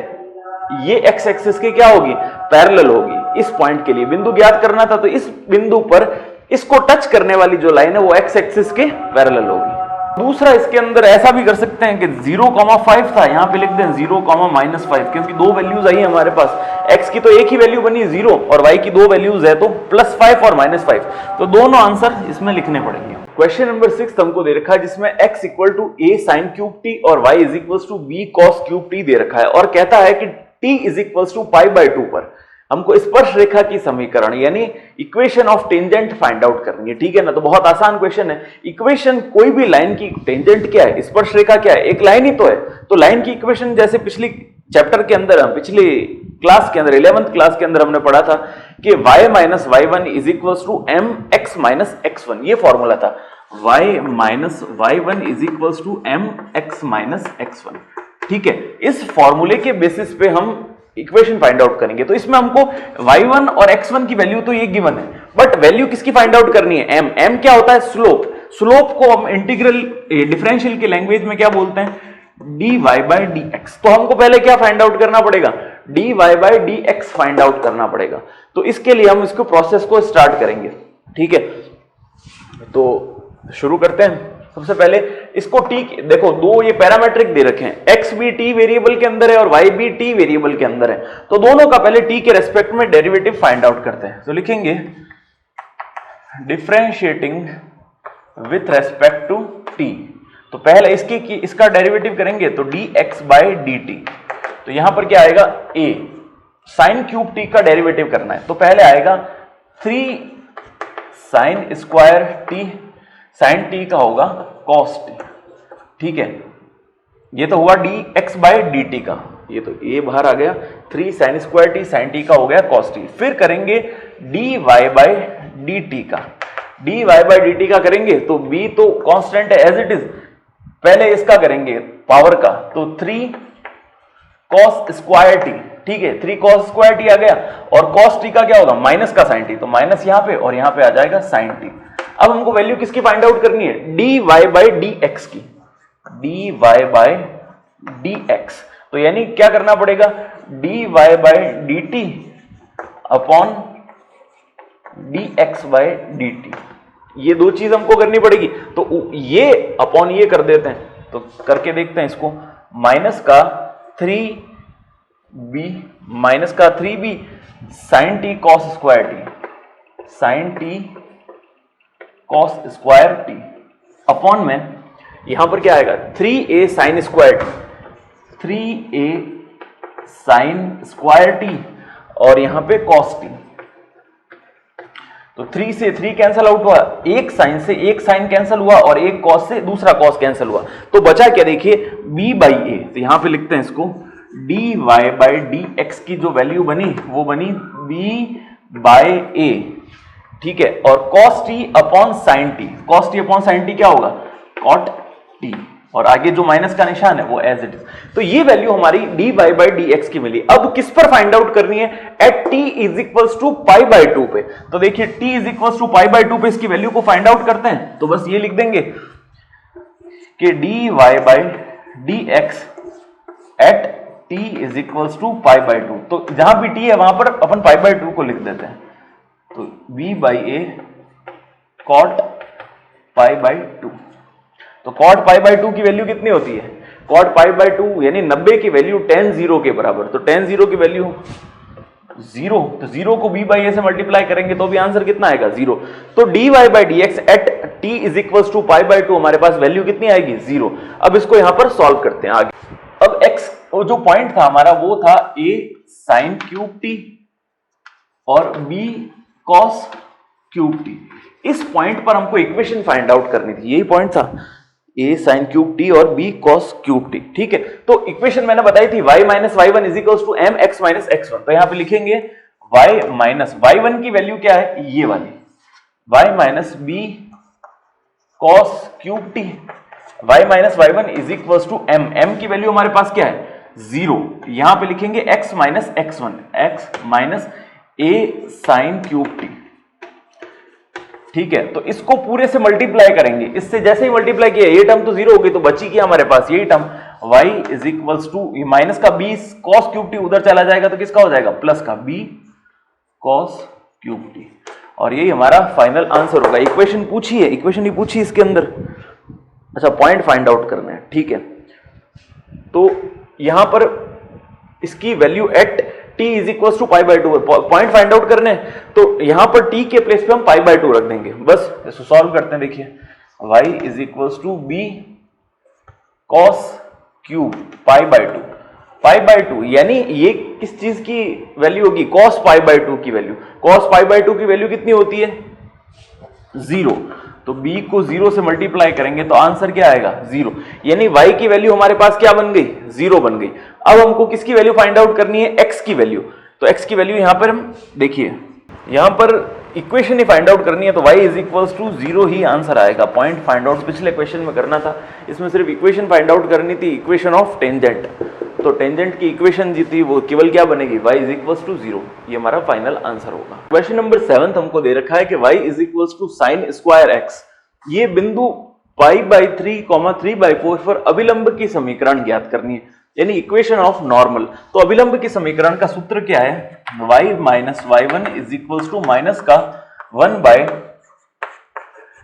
ये x एक्सिस के क्या होगी पैरेलल होगी, इस पॉइंट के लिए बिंदु ज्ञात करना था, तो इस बिंदु पर इसको टच करने वाली जो लाइन है वो x एक्सिस के पैरेलल होगी। दूसरा इसके अंदर ऐसा भी कर सकते हैं कि 0,5 था, यहां पे लिख दें 0,-5, क्योंकि दो वैल्यूज आई हमारे पास, x की तो एक ही वैल्यू बनी 0 और y की दो वैल्यूज है तो +5 और -5, तो दोनों आंसर इसमें लिखने पड़ेंगे। क्वेश्चन नंबर 6 हमको दे रखा है जिसमें x equal to a sin cube t और y is equal to b cos cube t दे रखा है, और कहता है कि t इज इक्वल टू π/2 पर हमको स्पर्श रेखा की समीकरण यानी equation of tangent find out करनी है, ठीक है ना। तो बहुत आसान क्वेश्चन है, इक्वेशन कोई भी लाइन की टेंजेंट क्या है, स्पर्श रेखा क्या है, एक लाइन ही तो है, तो लाइन की इक्वेशन जैसे पिछली चैप्टर के अंदर पिछली क्लास के अंदर 11th क्लास के अंदर हमने पढ़ा था कि y minus y1 is equal to mx minus x1, ये फॉर्मूला था, y minus y1 is equal to mx minus x1, ठीक है। इस फॉर्मूले के बेसिस पे हम इक्वेशन फाइंड आउट करेंगे, तो इसमें हमको y1 और x1 की वैल्यू तो ये गिवन है, बट वैल्यू किसकी फाइंड आउट करनी है m क्या होता है स्लोप, स्लोप को हम इंटीग्रल डिफरेंशियल की लैंग्वेज में क्या बोलते हैं dy बाय dx, तो हमको पहले क्या फाइंड आउट करना पड़ेगा dy by dx find out करना पड़ेगा, तो इसके लिए हम इसको प्रोसेस को स्टार्ट करेंगे, ठीक है। तो शुरू करते हैं, सबसे पहले इसको t, देखो दो ये पैरामीट्रिक दे रखे हैं, x भी t वेरिएबल के अंदर है और y भी t वेरिएबल के अंदर है, तो दोनों का पहले t के रेस्पेक्ट में डेरिवेटिव फाइंड आउट करते हैं। तो लिखेंगे differentiating with respect to t, तो पहले इसका डेरिवेटिव करेंगे तो dx बाय dt, तो यहां पर क्या आएगा a, साइन क्यूब t का डेरिवेटिव करना है, तो पहले आएगा 3 sine square t, sine t का होगा cos t, ठीक है, ये तो हुआ dx बाय dt का, ये तो a बाहर आ गया, 3 sin square t sin t का हो गया cos t। फिर करेंगे dy बाय dt का, dy बाय dt का करेंगे तो b तो कांस्टेंट है एज इट इज, पहले इसका करेंगे पावर का, तो 3 cos स्क्वायर t, ठीक है, 3 cos स्क्वायर t आ गया, और cos t का क्या होगा माइनस का sin t, तो माइनस यहां पे और यहां पे आ जाएगा sin t। अब हमको वैल्यू किसकी फाइंड आउट करनी है, dy बाय dx की, dy बाय dx, तो यानी क्या करना पड़ेगा, dy by dt upon dx by dt, ये दो चीज हमको करनी पड़ेगी। तो ये अपॉन ये कर देते हैं, तो करके देखते हैं इसको, माइनस का 3b माइनस का 3b sin t cos square t, sin t cos square t upon में यहां पर क्या आएगा 3a sin square t, 3a sin square t और यहां पे cos t, तो 3 से 3 कैंसल आउट हुआ, एक साइन से एक साइन कैंसल हुआ और एक कॉस से दूसरा कॉस कैंसल हुआ, तो बचा क्या देखिए b बाई ए, तो यहां पे लिखते हैं इसको dy बाय dx की जो वैल्यू बनी वो बनी b बाय ए, ठीक है, और cos t upon sin t, cos t upon sin t क्या होगा cot t, और आगे जो माइनस का निशान है वो एज इट इज। तो ये वैल्यू हमारी dy बाय dx की मिली। अब किस पर फाइंड आउट करनी है, at t is equals to pi by 2 पे, तो देखिए t is equals to pi by 2 पे इसकी वैल्यू को फाइंड आउट करते हैं, तो बस ये लिख देंगे कि dy by dx at t is equals to pi by 2, तो जहां भी t है वहां पर अपन पाई बाय 2 को लिख देते हैं, तो v by A cot pi by 2, तो कॉट पाई बाय 2 की वैल्यू कितनी होती है, कॉट पाई बाय 2 यानी 90 की वैल्यू tan 0 के बराबर, तो tan 0 की वैल्यू 0, तो 0 को b बाई ए से मल्टीप्लाई करेंगे तो भी आंसर कितना आएगा 0, तो dy by dx at t is equals to pi by 2 हमारे पास वैल्यू कितनी आएगी 0। अब इसको यहां पर सॉल्व करते हैं आगे। अब x जो पॉइंट था हमारा वो था a sin क्यूब t और b cos क्यूब t, इस पॉइंट पर हमको इक्वेशन फाइंड आउट करनी थी, यही पॉइंट था a sin क्यूब t और b cos क्यूब t, ठीक है। तो इक्वेशन मैंने बताई थी y minus y1 is equals to m x minus x1, तो यहां पे लिखेंगे y माइनस y1 की वैल्यू क्या है ये वाली, y minus b cos cube t, y minus y1 is equals to m की वैल्यू हमारे पास क्या है 0, यहां पे लिखेंगे x minus x1, x minus a sin cube t, ठीक है। तो इसको पूरे से मल्टीप्लाई करेंगे, इससे जैसे ही मल्टीप्लाई किया ये टर्म तो 0 हो गई, तो बची की हमारे पास यही term y is equals to minus का b cos क्यूब t उधर चला जाएगा तो किसका हो जाएगा प्लस का b cos क्यूब t, और यही हमारा फाइनल आंसर होगा। इक्वेशन पूछी है, इक्वेशन ही पूछी इसके अंदर, अच्छा पॉइंट फाइंड आउट करना है, ठीक है। तो यहां पर इसकी value at t is equal to pi by 2, point find out करने, तो यहां पर t के प्लेस पे हम पाई बाय 2 रख देंगे, बस इसको सॉल्व करते हैं। देखिए y is equal to b cos cube pi by 2, pi by 2 यानी ये किस चीज की वैल्यू होगी cos पाई बाय 2 की वैल्यू, cos पाई बाय 2 की वैल्यू कितनी होती है 0, तो b को 0 से मल्टीप्लाई करेंगे तो आंसर क्या आएगा 0, यानी y की वैल्यू हमारे पास क्या बन गई 0 बन गई। अब हमको किसकी वैल्यू फाइंड आउट करनी है x की वैल्यू, तो x की वैल्यू यहां पर हम देखिए यहां पर इक्वेशन ही फाइंड आउट करनी है, तो y इज इक्वल्स टू 0 ही आंसर आएगा। पॉइंट फाइंड आउट पिछले क्वेश्चन में करना था, इसमें सिर्फ इक्वेशन फाइंड आउट करनी थी, इक्वेशन ऑफ टेंजेंट, तो टेंजेंट की इक्वेशन जी थी वो केवल क्या बनेगी y इज इक्वल्स टू 0, ये हमारा फाइनल आंसर होगा। क्वेश्चन नंबर 7 हमको दे रखा है कि y is equals to sine square x, ये बिंदु पाई बाई 3, 3/4 पर अभिलंब की समीकरण ज्ञात करनी है, यानी इक्वेशन ऑफ नॉर्मल। तो अभिलंब की समीकरण का सूत्र क्या है, y minus y1 is equals to minus का 1 by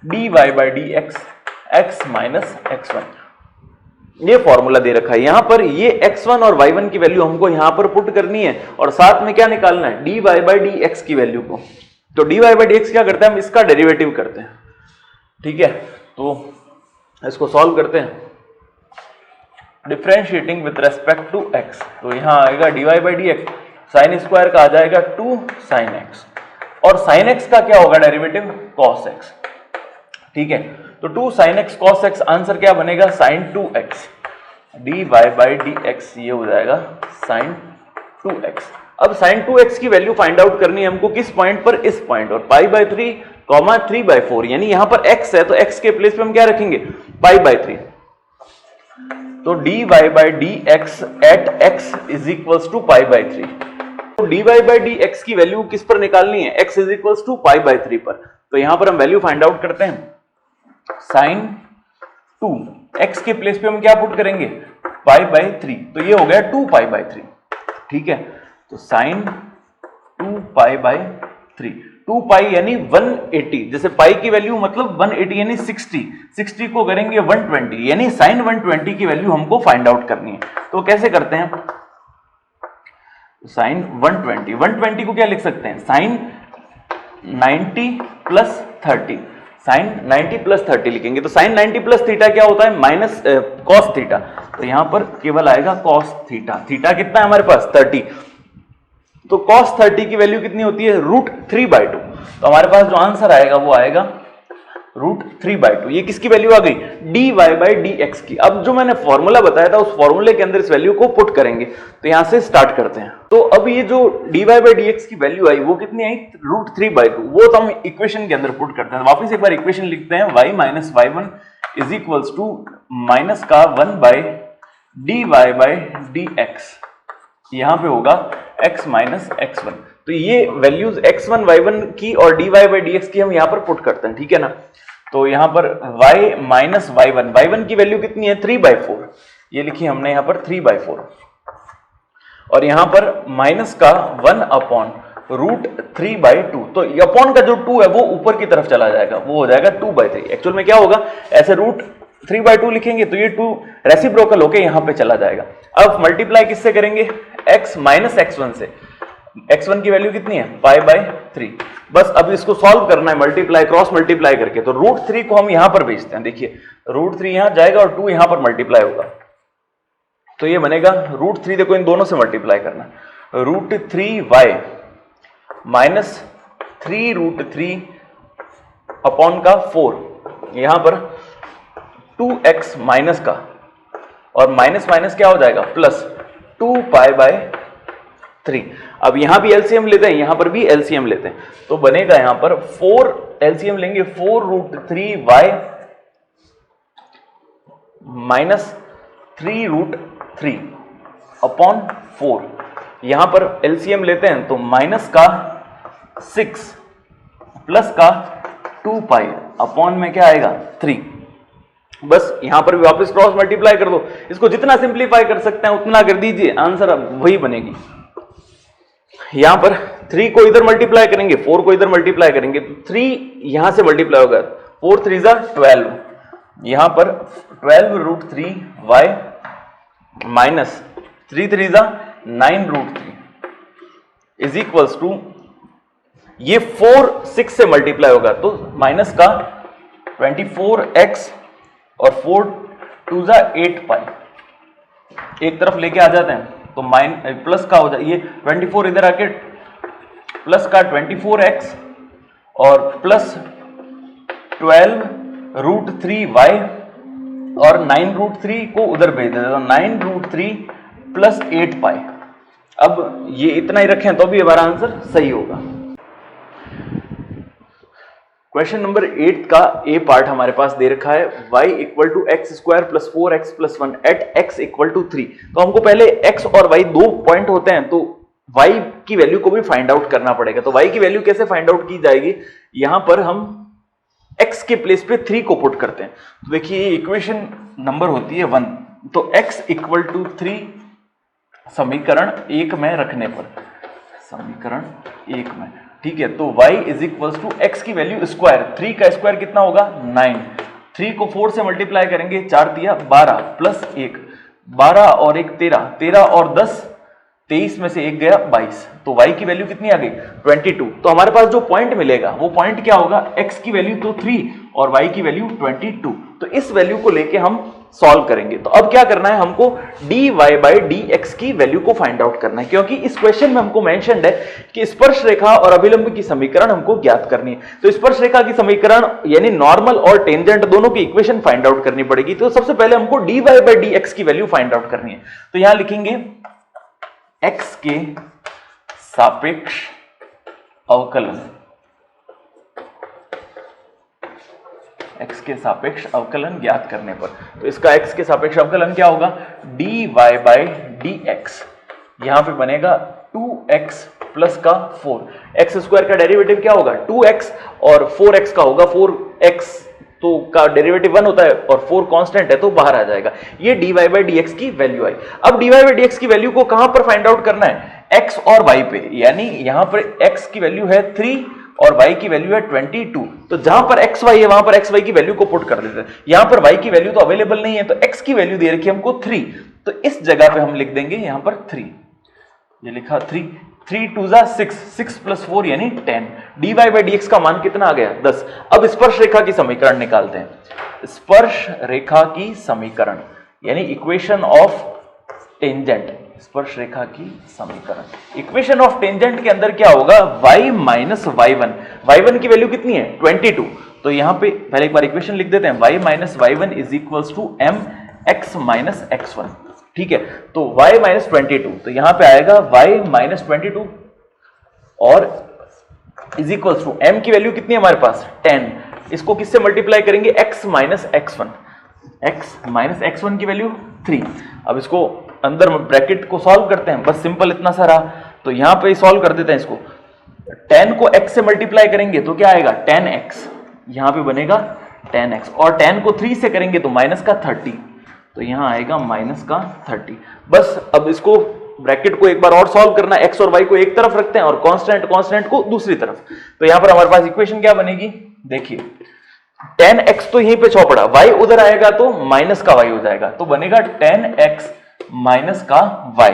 dy by dx x minus x1, ये फॉर्मूला दे रखा है। यहां पर ये x1 और y1 की वैल्यू हमको यहां पर पुट करनी है और साथ में क्या निकालना है dy बाय dx की वैल्यू को, तो dy बाय dx क्या करते हैं हम इसका डेरिवेटिव करते हैं, ठीक है। तो इसको सॉल्व करते हैं, differentiating with respect to x, तो यहां आएगा dy by dx, sine square का आ जाएगा 2 sin x, और sin x का क्या होगा डेरिवेटिव cos x, ठीक है। तो 2 sin x cos x, answer क्या बनेगा sin 2x, dy by dx ये हो जाएगा sin 2x। अब sin 2x की वैल्यू फाइंड आउट करनी है हमको किस पॉइंट पर, इस पॉइंट और π/3, 3/4, यानी यहां पर x है तो x के प्लेस पे हम क्या रखेंगे π/3, तो dy by dx at x is equals to π/3। तो dy बाई dx की वैल्यू किस पर निकालनी है, x इज इक्वल्स टू π/3 पर। तो यहां पर हम वैल्यू फाइंड आउट करते हैं, sin 2 x के प्लेस पे हम क्या पुट करेंगे π/3, तो ये हो गया 2π/3, ठीक है। तो sin 2π/3, 2π यानी 180, जैसे पाई की वैल्यू मतलब 180 यानी 60 को करेंगे 120, यानी sin 120 की वैल्यू हमको फाइंड आउट करनी है। तो कैसे करते हैं, sin 120 को क्या लिख सकते हैं, sin 90 प्लस 30, sin 90 प्लस 30 लिखेंगे। तो sin 90 प्लस थीटा क्या होता है, माइनस cos थीटा, तो यहां पर केवल आएगा cos थीटा। थीटा कितना है हमारे पास 30, तो cos 30 की वैल्यू कितनी होती है √3/2, तो हमारे पास जो आंसर आएगा वो आएगा √3/2। ये किसकी वैल्यू आ गई, dy बाई dx की। अब जो मैंने फॉर्मूला बताया था उस फॉर्मूले के अंदर इस वैल्यू को पुट करेंगे, तो यहां से स्टार्ट करते हैं। तो अब ये जो dy बाई dx की वैल्यू आई वो कितनी आई √3/2, वो तो हम इक्वेशन के अंदर पुट करते हैं। वापस एक बार इक्वेशन लिखते हैं, y minus y1 is equals to minus का 1 बाई dy बाई dx, यहां पे होगा x माइनस x1। तो ये वैल्यूज x1 y1 की और dy बाई dx की हम यहां पर पुट करते हैं, ठीक है ना। तो यहां पर y माइनस y1 की वैल्यू कितनी है 3/4, ये लिखी हमने यहां पर 3/4, और यहां पर माइनस का 1/√3/2, तो अपॉन का जो 2 है वो ऊपर की तरफ चला जाएगा, वो हो जाएगा 2/3। एक्चुअल में क्या होगा, ऐसे √3/2 लिखेंगे तो ये 2 रेसिप्रोकल होके यहां पे चला जाएगा। अब मल्टीप्लाई किससे करेंगे, x माइनस x1 से, x1 की वैल्यू कितनी है π/3। बस अब इसको सॉल्व करना है मल्टीप्लाई क्रॉस मल्टीप्लाई करके, तो √3 को हम यहां पर भेजते हैं, देखिए √3 यहां जाएगा और 2 यहां पर मल्टीप्लाई होगा, तो ये बनेगा √3, देखो इन दोनों से मल्टीप्लाई करना, √3y माइनस 3√3 अपॉन का 4, यहां पर 2x माइनस का, और माइनस माइनस क्या हो जाएगा प्लस 2π/3। अब यहां भी एलसीएम लेते हैं, यहां पर भी एलसीएम लेते हैं, तो बनेगा यहां पर 4 एलसीएम लेंगे, 4√3y माइनस 3√3 अपॉन 4, यहां पर एलसीएम लेते हैं तो माइनस का 6 प्लस का 2π अपॉन में क्या आएगा 3। बस यहां पर भी वापस क्रॉस मल्टीप्लाई कर दो, इसको जितना सिंप्लीफाई कर सकते हैं उतना कर दीजिए, आंसर अब वही बनेगी। यहां पर 3 को इधर मल्टीप्लाई करेंगे, 4 को इधर मल्टीप्लाई करेंगे, तो 3 यहां से मल्टीप्लाई होगा, 4 3 12, यहां पर 12√3y minus 3 3 9√3 is equals to, ये 4 6 से मल्टीप्लाई होगा तो माइनस का 24x और 4 2 8π, एक तरफ लेके आ जाते हैं तो प्लस का हो जाए, ये 24 इधर आके प्लस का 24x और प्लस 12√3y और 9√3 को उधर भेज देते, तो 9√3 प्लस 8π। अब ये इतना ही रखें तो भी हमारा आंसर सही होगा। क्वेश्चन नंबर 8 का ए पार्ट हमारे पास दे रखा है, y equal to x square plus 4x plus 1 at x equal to 3। तो हमको पहले x और y दो पॉइंट होते हैं, तो y की वैल्यू को भी फाइंड आउट करना पड़ेगा। तो y की वैल्यू कैसे फाइंड आउट की जाएगी, यहां पर हम x के प्लेस पे 3 को पुट करते हैं। तो देखिए ये इक्वेशन नंबर होती है 1, तो x इक्वल टू 3 समीकरण 1 में रखने पर, समीकरण 1 में, ठीक है। तो y is equal to x की वैल्यू स्क्वायर, 3 का स्क्वायर कितना होगा 9, 3 को 4 से मल्टीप्लाई करेंगे, 4 तिया 12 प्लस 1 12 और 1 13, 13 और 10 23 में से 1 गया 22, तो y की वैल्यू कितनी आ गई 22। तो हमारे पास जो पॉइंट मिलेगा वो पॉइंट क्या होगा, x की वैल्यू तो 3 और y की वैल्यू 22। तो इस वैल्यू को लेके हम सॉल्व करेंगे। तो अब क्या करना है, हमको dy by dx की वैल्यू को फाइंड आउट करना है, क्योंकि इस क्वेश्चन में हमको मेंशन्ड है कि स्पर्श रेखा और अभिलंब की समीकरण हमको ज्ञात करनी है। तो स्पर्श रेखा की समीकरण यानी नॉर्मल और टेंजेंट दोनों की इक्वेशन फाइंड आउट करनी पड़ेगी। तो सबसे पहले हमको dy by dx की वैल्यू फाइंड आउट करनी है। तो यहां लिखेंगे x के सापेक्ष अवकलन, x के सापेक्ष अवकलन ज्ञात करने पर, तो इसका x के सापेक्ष अवकलन क्या होगा, dy by dx, यहां पे बनेगा 2x प्लस का 4, एक्स स्क्वायर का डेरिवेटिव क्या होगा 2x और 4x का होगा 4x, तो का डेरिवेटिव 1 होता है और 4 कांस्टेंट है तो बाहर आ जाएगा। ये dy by dx की वैल्यू आई। अब dy by dx की वैल्यू को कहां पर फाइंड आउट करना है, x और y पे, यानी यहां पर x की वैल्यू है 3 और y की वैल्यू है 22। तो जहां पर xy है वहां पर xy की वैल्यू को पुट कर देते हैं। यहां पर y की वैल्यू तो अवेलेबल नहीं है, तो x की वैल्यू दे रखी है हमको 3, तो इस जगह पे हम लिख देंगे यहां पर 3, ये लिखा 3, 3 2 जा 6, 6 प्लस 4 यानी 10, dy by dx का मान कितना आ गया 10। अब स्पर्श रेखा की समीकरण निकालते हैं। स्पर्श रेखा की समीकरण यानी इक्वेशन ऑफ टेंजेंट, स्पर्श रेखा की समीकरण, इक्वेशन ऑफ टेंजेंट के अंदर क्या होगा, y माइनस y1, y1 की वैल्यू कितनी है 22। तो यहां पे पहले एक बार इक्वेशन लिख देते हैं, y minus y1 is equals to m x minus x1, ठीक है। तो y माइनस 22, तो यहां पे आएगा y माइनस 22 और इज इक्वल्स टू m की वैल्यू कितनी है हमारे पास 10, इसको किससे मल्टीप्लाई करेंगे x minus x1, x minus x1 की वैल्यू 3। अब इसको अंदर ब्रैकेट को सॉल्व करते हैं, बस सिंपल इतना सारा। तो यहां पे सॉल्व कर देते हैं इसको, 10 को x से मल्टीप्लाई करेंगे तो क्या आएगा 10x, यहां पे बनेगा 10x, और 10 को 3 से करेंगे तो माइनस का 30, तो यहां आएगा माइनस का 30। बस अब इसको ब्रैकेट को एक बार और सॉल्व करना, x और y को एक तरफ रखते हैं और कांस्टेंट को दूसरी तरफ। तो यहां पर हमारे पास इक्वेशन क्या बनेगी, देखिए 10x तो यहीं पे चौपड़ा, y उधर आएगा तो माइनस का y हो जाएगा, तो बनेगा 10x माइनस का y।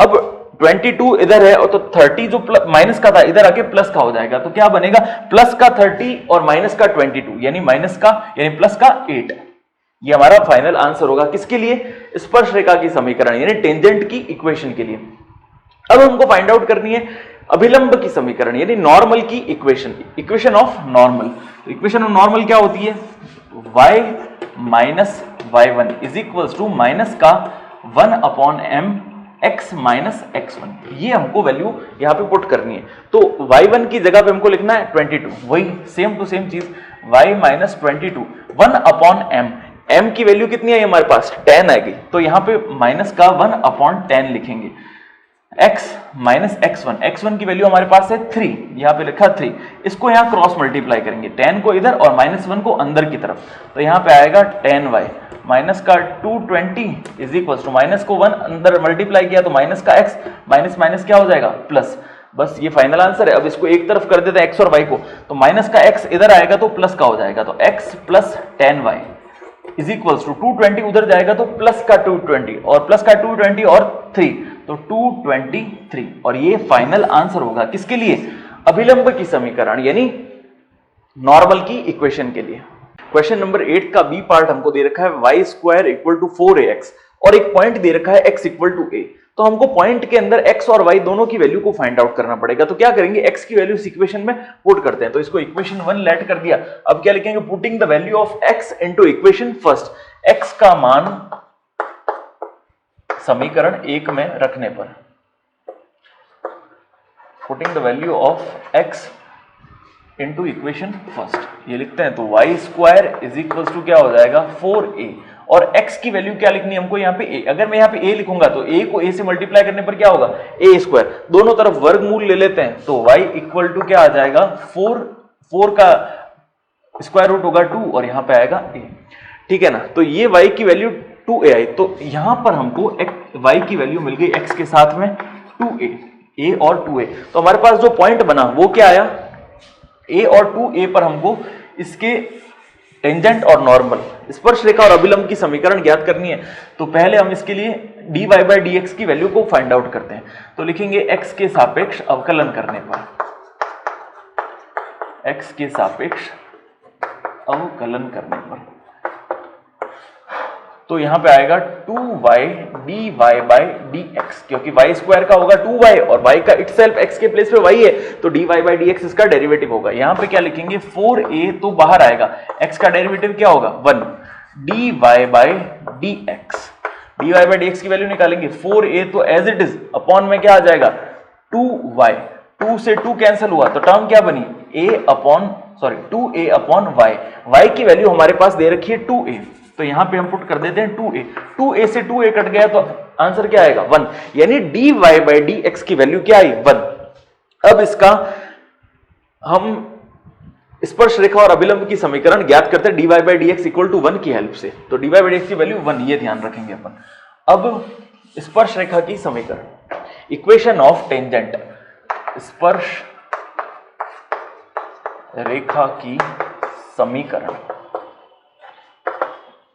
अब 22 इधर है और तो 30 जो माइनस का था इधर आके प्लस का हो जाएगा, तो क्या बनेगा प्लस का 30 और माइनस का 22 यानी माइनस का यानी प्लस का 8। ये हमारा फाइनल आंसर होगा किसके लिए, स्पर्श रेखा की समीकरण यानी टेंजेंट की इक्वेशन के लिए। अब हमको फाइंड आउट करनी है अभिलंब की समीकरण यानी नॉर्मल की इक्वेशन, इक्वेशन ऑफ नॉर्मल। तो इक्वेशन ऑफ नॉर्मल क्या होती है, y minus y1 is equals to minus का 1 upon m x minus x1, ये हमको वैल्यू यहां पे पुट करनी है। तो y1 की जगह पे हमको लिखना है 22, वही सेम टू सेम चीज, y minus 22 1 upon m, m की वैल्यू कितनी है हमारे पास 10 आ गई, तो यहां पे माइनस का 1 अपॉन 10 लिखेंगे, x माइनस x1, x1 की वैल्यू हमारे पास है 3, यहां पे लिखा 3, इसको यहां क्रॉस मल्टीप्लाई करेंगे, 10 को इधर और माइनस 1 को अंदर की तरफ, तो यहां पे आएगा 10y माइनस का 220 इज इक्वल टू माइनस को 1 अंदर मल्टीप्लाई किया तो माइनस का x, माइनस माइनस क्या हो जाएगा प्लस। बस ये फाइनल आंसर है। अब इसको एक तरफ कर देते हैं x और y को, तो माइनस का x इधर आएगा तो प्लस का हो जाएगा, तो x plus 10y is equal to 220 उधर जाएगा तो प्लस का 220 और प्लस का 220 और 3, तो 223, और ये फाइनल आंसर होगा किसके लिए, अभिलंब की समीकरण यानी नॉर्मल की इक्वेशन के लिए। क्वेश्चन नंबर 8 का बी पार्ट हमको दे रखा है y square equal to 4ax और एक पॉइंट दे रखा है x इक्वल टू a। तो हमको पॉइंट के अंदर x और y दोनों की वैल्यू को फाइंड आउट करना पड़ेगा। तो क्या करेंगे, x की वैल्यू इस इक्वेशन में पुट करते हैं, तो इसको इक्वेशन 1 लेट कर दिया। अब क्या लिखेंगे, putting the value of x into equation first, x का मान समीकरण 1 में रखने पर, putting the value of x into equation first, ये लिखते हैं, तो y square is equal to क्या हो जाएगा 4a, और x की वैल्यू क्या लिखनी है हमको यहाँ पे a। अगर मैं यहाँ पे a लिखूंगा तो a को a से मल्टीप्लाई करने पर क्या होगा a स्क्वायर, दोनों तरफ वर्गमूल ले लेते हैं, तो y इक्वल टू क्या आ जाएगा 4 का स्क्वायर रूट होगा 2 और यहाँ पे आएगा a, ठीक है ना। तो ये y की वैल्यू 2a आई, तो यहां पर हमको y की वैल्यू मिल गई x के साथ में 2a, a और 2a। तो हमारे पास जो पॉइंट बना वो क्या आया, a और 2a पर हमको इसके टेंजेंट और नॉर्मल, स्पर्श रेखा और अभिलंब की समीकरण ज्ञात करनी है। तो पहले हम इसके लिए dy by dx की वैल्यू को फाइंड आउट करते हैं। तो लिखेंगे x के सापेक्ष अवकलन करने पर, x के सापेक्ष अवकलन करने पर। तो यहां पे आएगा 2y dy बाई dx, क्योंकि y स्क्वायर का होगा 2y और y का इटसेल्फ x के प्लेस पे y है, तो dy बाई dx इसका डेरिवेटिव होगा। यहां पे क्या लिखेंगे 4a, तो बाहर आएगा x का डेरिवेटिव क्या होगा 1 dy by dx, dy by dx की वैल्यू निकालेंगे 4a, तो एज इट इज अपॉन में क्या आ जाएगा 2y, 2 से 2 कैंसिल हुआ तो टर्म क्या बनी 2a अपॉन y की वैल्यू हमारे पास दे रखी है 2a, तो यहां पे हम पुट कर देते हैं 2a से 2a कट गया तो आंसर क्या आएगा 1, यानी dy बाई dx की वैल्यू क्या आई 1। अब इसका हम स्पर्श रेखा और अभिलंब की समीकरण ज्ञात करते हैं dy by dx equal to 1 की हेल्प से, तो dy बाई dx की वैल्यू 1, ये ध्यान रखेंगे अपन। अब स्पर्श रेखा की समीकरण, इक्वेशन ऑफ टेंजेंट, स्पर्श रेखा की समीकरण,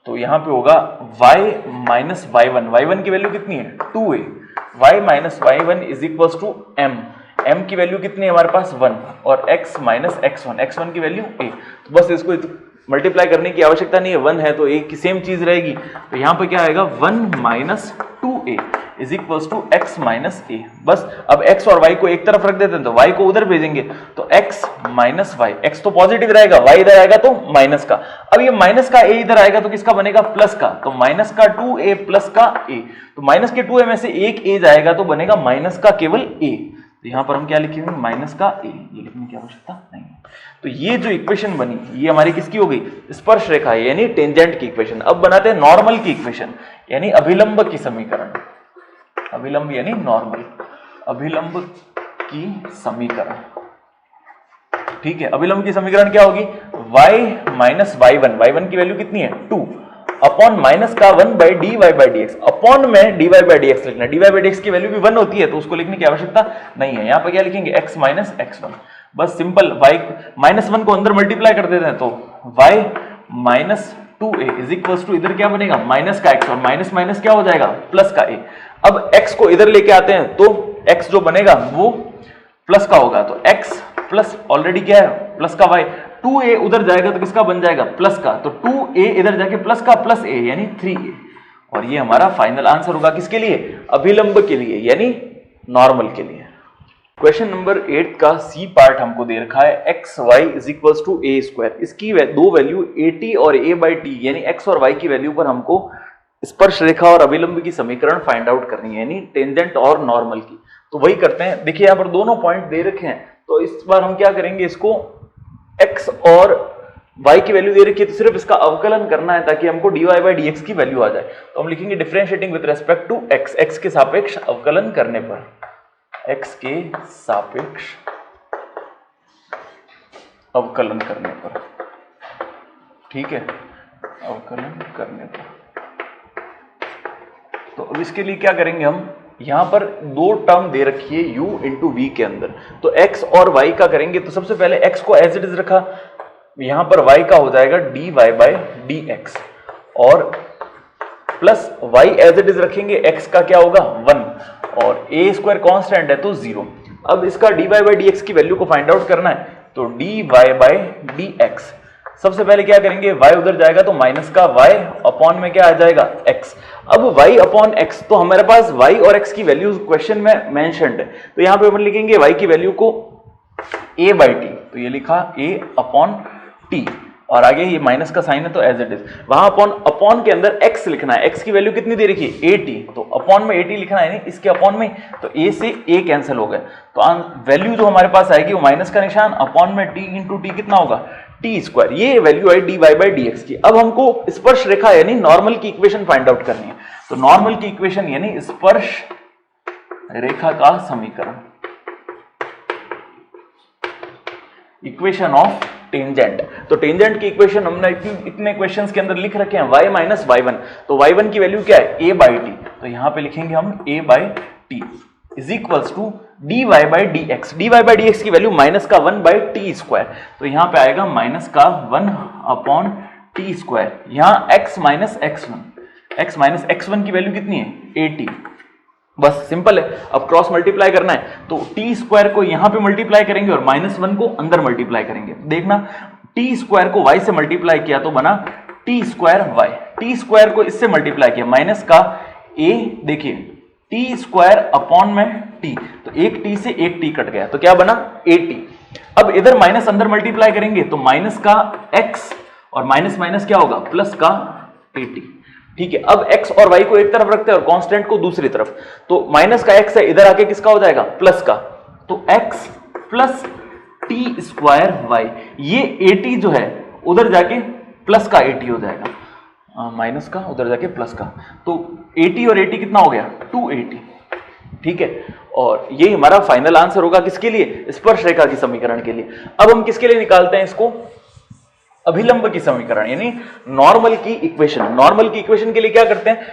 तो यहां पे होगा y माइनस y1 की वैल्यू कितनी है 2a, y minus y1 is equal to m की वैल्यू कितनी है हमारे पास 1 और x माइनस x1 की वैल्यू a, तो बस इसको मल्टीप्लाई करने की आवश्यकता नहीं है, 1 है तो a की सेम चीज रहेगी, तो यहां पे क्या आएगा 1 minus 2a is equal to x minus a। बस अब x और y को एक तरफ रख देते हैं तो y को उधर भेजेंगे, तो x माइनस y, x तो पॉजिटिव रहेगा, y इधर आएगा तो माइनस का, अब ये माइनस का a इधर आएगा तो किसका बनेगा प्लस का, तो माइनस का 2a प्लस का a, तो माइनस के 2a में से एक a जाएगा तो बनेगा माइनस का केवल a, तो यहां पर हम क्या लिखेंगे माइनस का a, ये लिखने की आवश्यकता नहीं है। तो ये जो इक्वेशन बनी ये हमारी किसकी हो गई स्पर्श रेखा यानी टेंजेंट की इक्वेशन। अब बनाते हैं नॉर्मल की इक्वेशन यानी अभिलंब की समीकरण, अभिलंब यानी नॉर्मल, अभिलंब की समीकरण, ठीक है। अभिलंब की समीकरण क्या होगी y माइनस y1 की वैल्यू कितनी है 2 अपॉन माइनस का 1 by dy by dx, upon में dy बाई dx लिखना, dy बाई dx की वैल्यू भी 1 होती है तो उसको लिखने की आवश्यकता नहीं है। यहां पर क्या लिखेंगे x माइनस x1, बस सिंपल y माइनस 1 को अंदर मल्टीप्लाई कर देते हैं तो y minus 2a is equal to इधर क्या बनेगा माइनस का x और माइनस माइनस क्या हो जाएगा प्लस का a। अब x को इधर लेके आते हैं तो x जो बनेगा वो प्लस का होगा, तो x प्लस ऑलरेडी क्या है प्लस का y, 2a उधर जाएगा तो किसका बन जाएगा प्लस का, तो 2a इधर जाके प्लस का प्लस a यानी 3a, और ये हमारा फाइनल आंसर होगा किसके लिए अभिलंब के लिए यानी नॉर्मल के लिए। क्वेश्चन नंबर 8 का सी पार्ट हमको दे रखा है x y is equal to a square, इसकी दो वैल्यू a और a/t यानी x और y की वैल्यू पर हमको स्पर्श रेखा और अभिलंब की समीकरण फाइंड आउट करनी है यानी टेंजेंट और नॉर्मल की। तो वही करते हैं, देखिए यहाँ पर दोनों पॉइंट दे रखे हैं, तो इस बार हम क्या करेंगे इसको x और y की वैल्यू दे रखी है तो सिर्फ इसका अवकलन करना है ताकि हमको dy बाई dx की वैल्यू आ जाए। तो हम लिखेंगे differentiating with respect to x के सापेक्ष अवकलन करने पर, x के सापेक्ष अवकलन करने पर, ठीक है अवकलन करने पर। तो अब इसके लिए क्या करेंगे हम, यहां पर दो टर्म दे रखी है u इंटू वी के अंदर, तो x और y का करेंगे तो सबसे पहले x को एज इट इज रखा, यहां पर y का हो जाएगा dy बाई dx और plus y as it is रखेंगे, x का क्या होगा 1 और a स्क्वायर कांस्टेंट है तो 0। अब इसका dy बाई dx की वैल्यू को फाइंड आउट करना है तो dy बाई dx, सबसे पहले क्या करेंगे y उधर जाएगा तो माइनस का y अपॉन में क्या आ जाएगा x। अब y अपॉन x, तो हमारे पास y और x की वैल्यूज क्वेश्चन में मेंशन्ड है, तो यहां पे अपन लिखेंगे y की वैल्यू को a बाई टी, तो ये लिखा a अपॉन टी और आगे ये माइनस का साइन है तो एज इट इज, वहां अपॉन के अंदर x लिखना है, x की वैल्यू कितनी दे रखी है 80, तो अपॉन में 80 लिखना है, इसके अपॉन में तो a से a कैंसिल हो गया, तो वैल्यू जो हमारे पास आएगी वो माइनस का निशान अपॉन में t इंटू टी कितना होगा टी स्क्वायर, ये value I dy by dx की। अब हमको स्पर्श रेखा यानी नॉर्मल की इक्वेशन फाइंड आउट करनी है, तो नॉर्मल की इक्वेशन यानी स्पर्श रेखा का समीकरण, इक्वेशन ऑफ टेंजेंट। तो टेंजेंट की इक्वेशन हमने इतने क्वेश्चंस के अंदर लिख रखे हैं y माइनस y1, तो y1 की वैल्यू क्या है a बाई टी, तो यहां पे लिखेंगे हम a by t is equals to dy by dx, dy by dx की वैल्यू माइनस का 1 बाई टी स्क्वायर, तो यहां पे आएगा माइनस का 1 अपॉन टी स्क्वायर, यहां x माइनस x1 की वैल्यू कितनी है 80, बस सिंपल है। अब क्रॉस मल्टीप्लाई करना है तो टी स्क्वायर को यहां पे मल्टीप्लाई करेंगे और माइनस 1 को अंदर मल्टीप्लाई करेंगे, देखना टी स्क्वायर को y से मल्टीप्लाई किया तो बना T square y, T square को इससे मल्टीप्लाई किया माइनस का a, देखिए टी स्क्वायर अपॉन में t, तो एक t से एक t कट गया तो क्या बना at। अब इधर माइनस अंदर मल्टीप्लाई करेंगे तो माइनस का x और माइनस माइनस क्या होगा प्लस का at। ठीक है, अब x और y को एक तरफ रखते हैं और कांस्टेंट को दूसरी तरफ, तो माइनस का x है इधर आके किसका हो जाएगा प्लस का, तो x plus T square y, ये at जो है उधर जाके प्लस का at हो जाएगा, माइनस का उधर जाके प्लस का, तो at और at कितना हो गया 280। ठीक है, और ये हमारा फाइनल आंसर होगा किसके लिए, स्पर्श रेखा की समीकरण के लिए। अब हम किसके लिए निकालते हैं इसको, अभिलंब की समीकरण यानी नॉर्मल की इक्वेशन। नॉर्मल की इक्वेशन के लिए क्या करते हैं,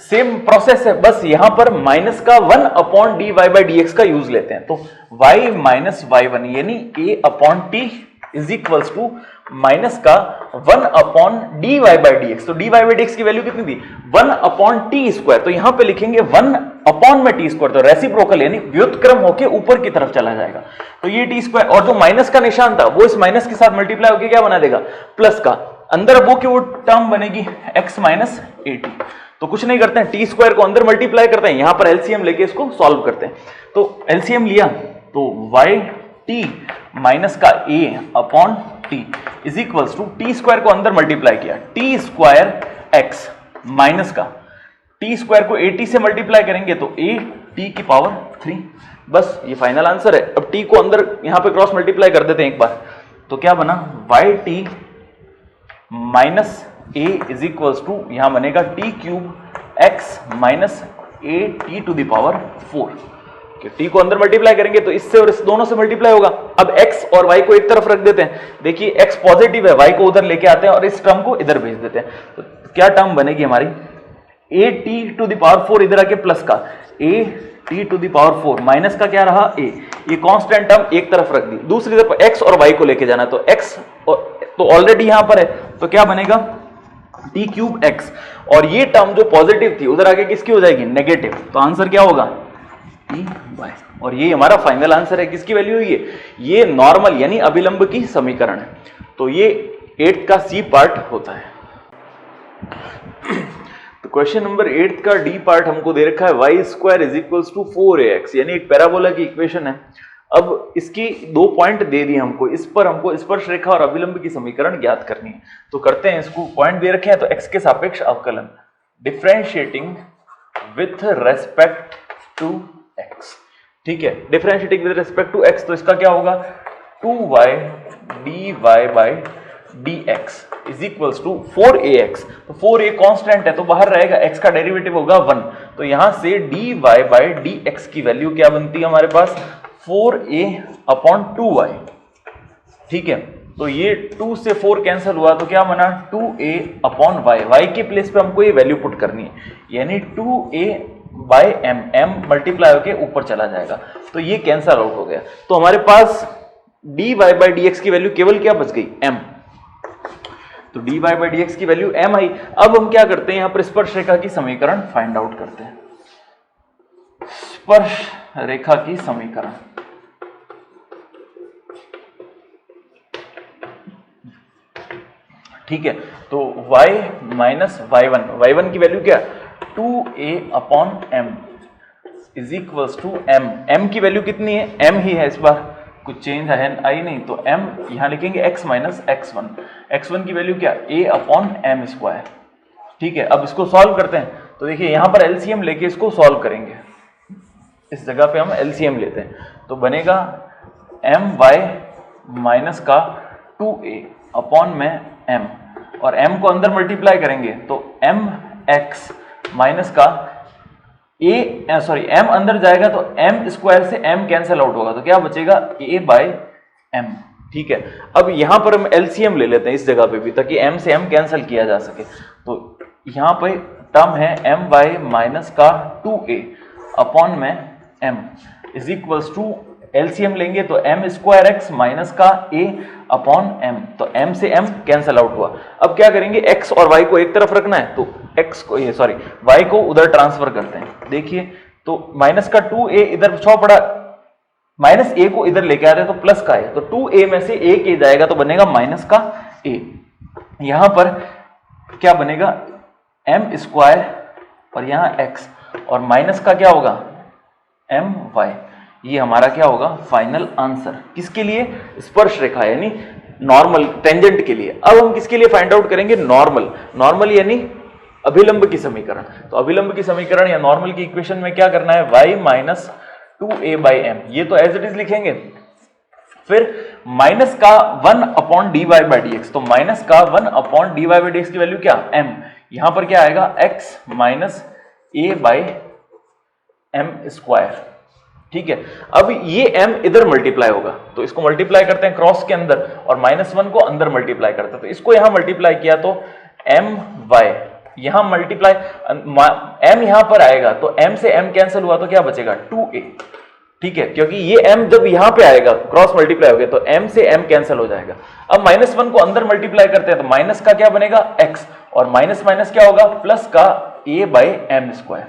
सेम प्रोसेस है, बस यहां पर माइनस का 1 upon d y by d x का यूज लेते हैं, तो y माइनस वाई वन यानी a upon t is equals to minus का 1 upon d y by d x, तो d y by d x की वैल्यू कितनी थी 1 अपॉन टी स्क्वायर, तो यहां पे लिखेंगे 1 अपॉन में टी स्क्वायर, तो रेसिप्रोकल यानी व्युत्क्रम होके ऊपर की तरफ चला जाएगा, तो ये टी स्क्वायर और जो माइनस का निशान था वो इस माइनस के साथ मल्टीप्लाई होकर क्या बना देगा प्लस का, अंदर वो की वो टर्म बनेगी x माइनस ए टी। तो कुछ नहीं करते हैं, टी स्क्वायर को अंदर मल्टीप्लाई करते हैं, यहां पर एलसीएम लेके इसको सॉल्व करते हैं, तो एलसीएम लिया तो वाई टी माइनस का a upon t is equals to t square को अंदर मल्टीप्लाई किया टी स्क्वायर x माइनस का टी स्क्वायर को ए टी से मल्टीप्लाई करेंगे तो a टी की पावर 3, बस ये फाइनल आंसर है। अब t को अंदर यहां पे क्रॉस मल्टीप्लाई कर देते हैं एक बार, तो क्या बना y t minus a is equals to यहां बनेगा t cube x minus a t to the power 4। t को अंदर मल्टीप्लाई करेंगे तो इससे और इस दोनों से मल्टीप्लाई होगा। अब x और y को एक तरफ रख देते हैं, देखिए x पॉजिटिव है, y को उधर लेके आते हैं और इस टर्म को इधर भेज देते हैं, तो क्या टर्म बनेगी हमारी a t to the power 4 इधर आके प्लस का a t to the power 4 minus का क्या रहा a, ये कांस्टेंट टर्म एक तरफ रख दी, दूसरी तरफ x और y को लेके जाना, तो x तो ऑलरेडी यहां पर है, तो क्या बनेगा टी क्यूब एक्स, और ये टर्म जो पॉजिटिव थी उधर आके किसकी हो जाएगी नेगेटिव, तो आंसर क्या होगा टी वाई, और ये हमारा फाइनल आंसर है। किसकी वैल्यू हुई है, ये नॉर्मल यानी अभिलंब की समीकरण है, तो ये 8 का सी पार्ट होता है। तो क्वेश्चन नंबर 8 का डी पार्ट हमको दे रखा है y square is equals to 4ax, यानी एक पैराबोला की इक्वेशन है। अब इसकी 2 पॉइंट दे दिए हमको, इस पर हमको स्पर्श रेखा और अभिलंब की समीकरण ज्ञात करनी है, तो करते हैं। इसको पॉइंट दे रखे हैं तो x के सापेक्ष अवकलन, differentiating with respect to x, ठीक है, differentiating with respect to x, तो इसका क्या होगा 2y dy by dx is equals to 4ax, तो 4a कांस्टेंट है तो बाहर रहेगा, x का डेरिवेटिव होगा 1, तो यहां से dy बाई dx की वैल्यू क्या बनती है हमारे पास 4a अपॉन 2y, ठीक है, तो ये 2 से 4 कैंसिल हुआ तो क्या बना 2a अपॉन y, y के प्लेस पे हमको ये वैल्यू पुट करनी है, यानी 2a by m, m multiply होके ऊपर चला जाएगा, तो ये कैंसिल आउट हो गया, तो हमारे पास dy बाई dx की वैल्यू केवल क्या बच गई m, तो dy बाई dx की वैल्यू m आई। अब हम क्या करते हैं, यहां पर स्पर्श रेखा की समीकरण फाइंड आउट करते हैं, स्पर्श रेखा की समीकरण, ठीक है, तो y माइनस y1 की वैल्यू क्या 2a upon m is equals to m की वैल्यू कितनी है m ही है, इस बार कुछ चेंज है आई नहीं, तो m यहां लिखेंगे x माइनस x1 की वैल्यू क्या a अपॉन m स्क्वायर, ठीक है। अब इसको सॉल्व करते हैं, तो देखिए यहां पर एलसीएम लेके इसको सॉल्व करेंगे, इस जगह पे हम एलसीएम लेते हैं, तो बनेगा my माइनस का 2a अपॉन में m, और m को अंदर मल्टीप्लाई करेंगे तो mx माइनस का m अंदर जाएगा तो m स्क्वायर से m कैंसिल आउट होगा, तो क्या बचेगा a बाई m, ठीक है। अब यहां पर हम एलसीएम ले लेते हैं इस जगह पे भी, ताकि m से m कैंसिल किया जा सके, तो यहां पे टर्म है my माइनस का 2a अपॉन में m is equals to LCM लेंगे तो m स्क्वायर x माइनस का a अपॉन m, तो m से m कैंसिल आउट हुआ। अब क्या करेंगे, x और y को एक तरफ रखना है, तो y को उधर ट्रांसफर करते हैं, देखिए तो माइनस का 2a इधर छो पड़ा माइनस ए को इधर लेके आ रहे हैं तो प्लस का है, तो 2a में से a के जाएगा तो बनेगा माइनस का a। यहां पर क्या बनेगा m स्क्वायर और यहां x और माइनस का क्या होगा my। ये हमारा क्या होगा फाइनल आंसर किसके लिए, स्पर्श रेखा यानी नॉर्मल टेंजेंट के लिए। अब हम किसके लिए फाइंड आउट करेंगे, नॉर्मल। नॉर्मल यानी अभिलंब की समीकरण। तो अभिलंब की समीकरण या नॉर्मल की इक्वेशन में क्या करना है, y माइनस 2a/m, ये तो एज इट इज लिखेंगे। फिर माइनस का 1/dy/dx, तो माइनस का 1/dy/dx की वैल्यू क्या m, यहां पर क्या आएगा x माइनस a/m स्क्वायर। ठीक है, अब ये m इधर मल्टीप्लाई होगा तो इसको मल्टीप्लाई करते हैं क्रॉस के अंदर और -1 को अंदर मल्टीप्लाई करते हैं, तो इसको यहां मल्टीप्लाई किया तो my, यहां मल्टीप्लाई m यहां पर आएगा तो m से m कैंसिल हुआ तो क्या बचेगा 2a। ठीक है, क्योंकि ये m जब यहां पे आएगा क्रॉस मल्टीप्लाई हो गया तो m से m कैंसिल हो जाएगा। अब -1 को अंदर मल्टीप्लाई करते हैं तो माइनस का क्या बनेगा x और माइनस माइनस क्या होगा प्लस का a/m स्क्वायर।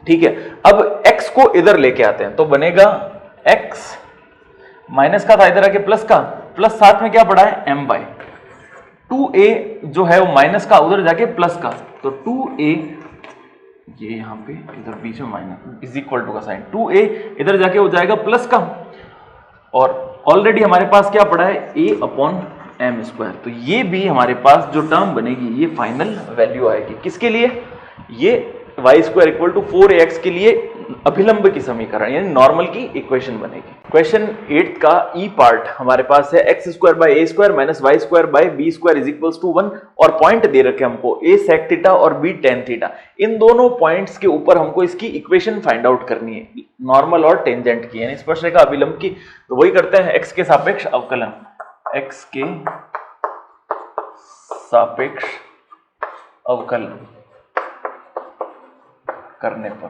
ठीक है, अब x को इधर लेके आते हैं तो बनेगा x माइनस का था इधर आके प्लस का, प्लस साथ में क्या पड़ा है m/2a जो है वो माइनस का उधर जाके प्लस का, तो 2a ये यहां पे इधर बीच में माइनस इज इक्वल टू का साइन 2a इधर जाके हो जाएगा प्लस का, और ऑलरेडी हमारे पास क्या पड़ा है a/m स्क्वायर। तो ये भी हमारे पास जो टर्म बनेगी ये फाइनल वैल्यू आएगी किसके लिए, ये y square equal to 4ax के लिए अभिलंब की समीकरण यानी नॉर्मल की इक्वेशन बनेगी। क्वेश्चन 8 का ई पार्ट हमारे पास है x square by a square minus y square by b square is equals to 1, और पॉइंट दे रखे हमको a sec थीटा और b tan थीटा। इन दोनों पॉइंट्स के ऊपर हमको इसकी इक्वेशन फाइंड आउट करनी है, नॉर्मल और टेंजेंट की यानी स्पर्शरेखा अभिलंब की। तो वही करते हैं, x के सापेक्ष अवकलन, x के सापेक्ष अवकलन करने पर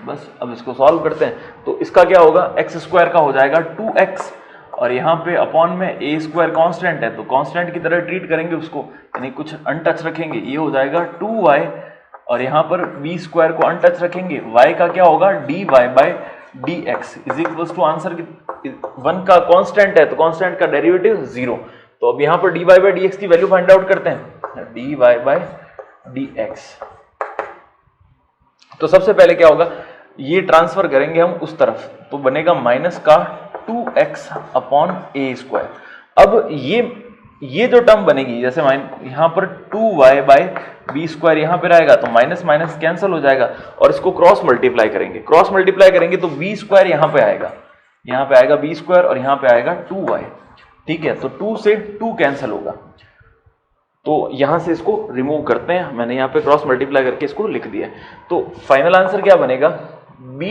बस अब इसको सॉल्व करते हैं। तो इसका क्या होगा, एक्स स्क्वायर का हो जाएगा 2x और यहाँ पे अपॉन में a स्क्वायर कांस्टेंट है तो कांस्टेंट की तरह ट्रीट करेंगे उसको, यानी कुछ अनटच रखेंगे, ये हो जाएगा 2y और यहाँ पर b स्क्वायर को अनटच रखेंगे, y का क्या होगा dy/dx is equals to answer 1 का कांस्टेंट है तो कांस्टेंट का डेरिवेटिव 0। तो अब यहाँ पर dy/dx की वैल्यू फाइंड आउट करते हैं, dy/dx। तो सबसे पहले क्या होगा, ये ट्रांसफर करेंगे हम उस तरफ तो बनेगा माइनस का 2x/a स्क्वायर। अब ये जो टर्म बनेगी, जैसे यहाँ पर 2y/b स्क्वायर यहाँ पे रहेगा तो माइनस माइनस कैंसिल हो जाएगा और इसको क्रॉस मल्टीप्लाई करेंगे, क्रॉस मल्टीप्लाई करेंगे तो b स्क्वायर यहाँ पे आएगा b स्क्वायर और यहाँ पे आएगा 2y। ठीक है, तो 2 से 2 कैंसिल होगा तो यहां से इसको रिमूव करते हैं, मैंने यहाँ पे क्रॉस मल्टीप्लाई करके इसको लिख दिया। तो फाइनल आंसर क्या बनेगा b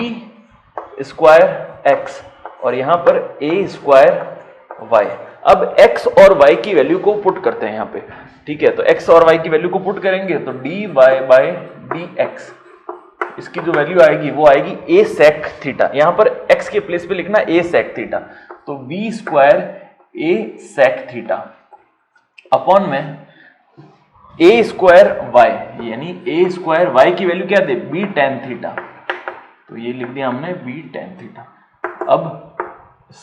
स्क्वायर x और यहाँ पर a स्क्वायर y। अब x और y की वैल्यू को पुट करते हैं यहाँ पे। ठीक है, तो x और y की वैल्यू को पुट करेंगे तो dy/dx इसकी जो वैल्यू आएगी वो आएगी a sec थीटा, यहाँ पर x के प्लेस पे लिखना a sec थीटा, तो b square a sec theta upon में a स्क्वायर y यानी a स्क्वायर y की वैल्यू क्या दे b tan थीटा, तो ये लिख दिया हमने b tan थीटा। अब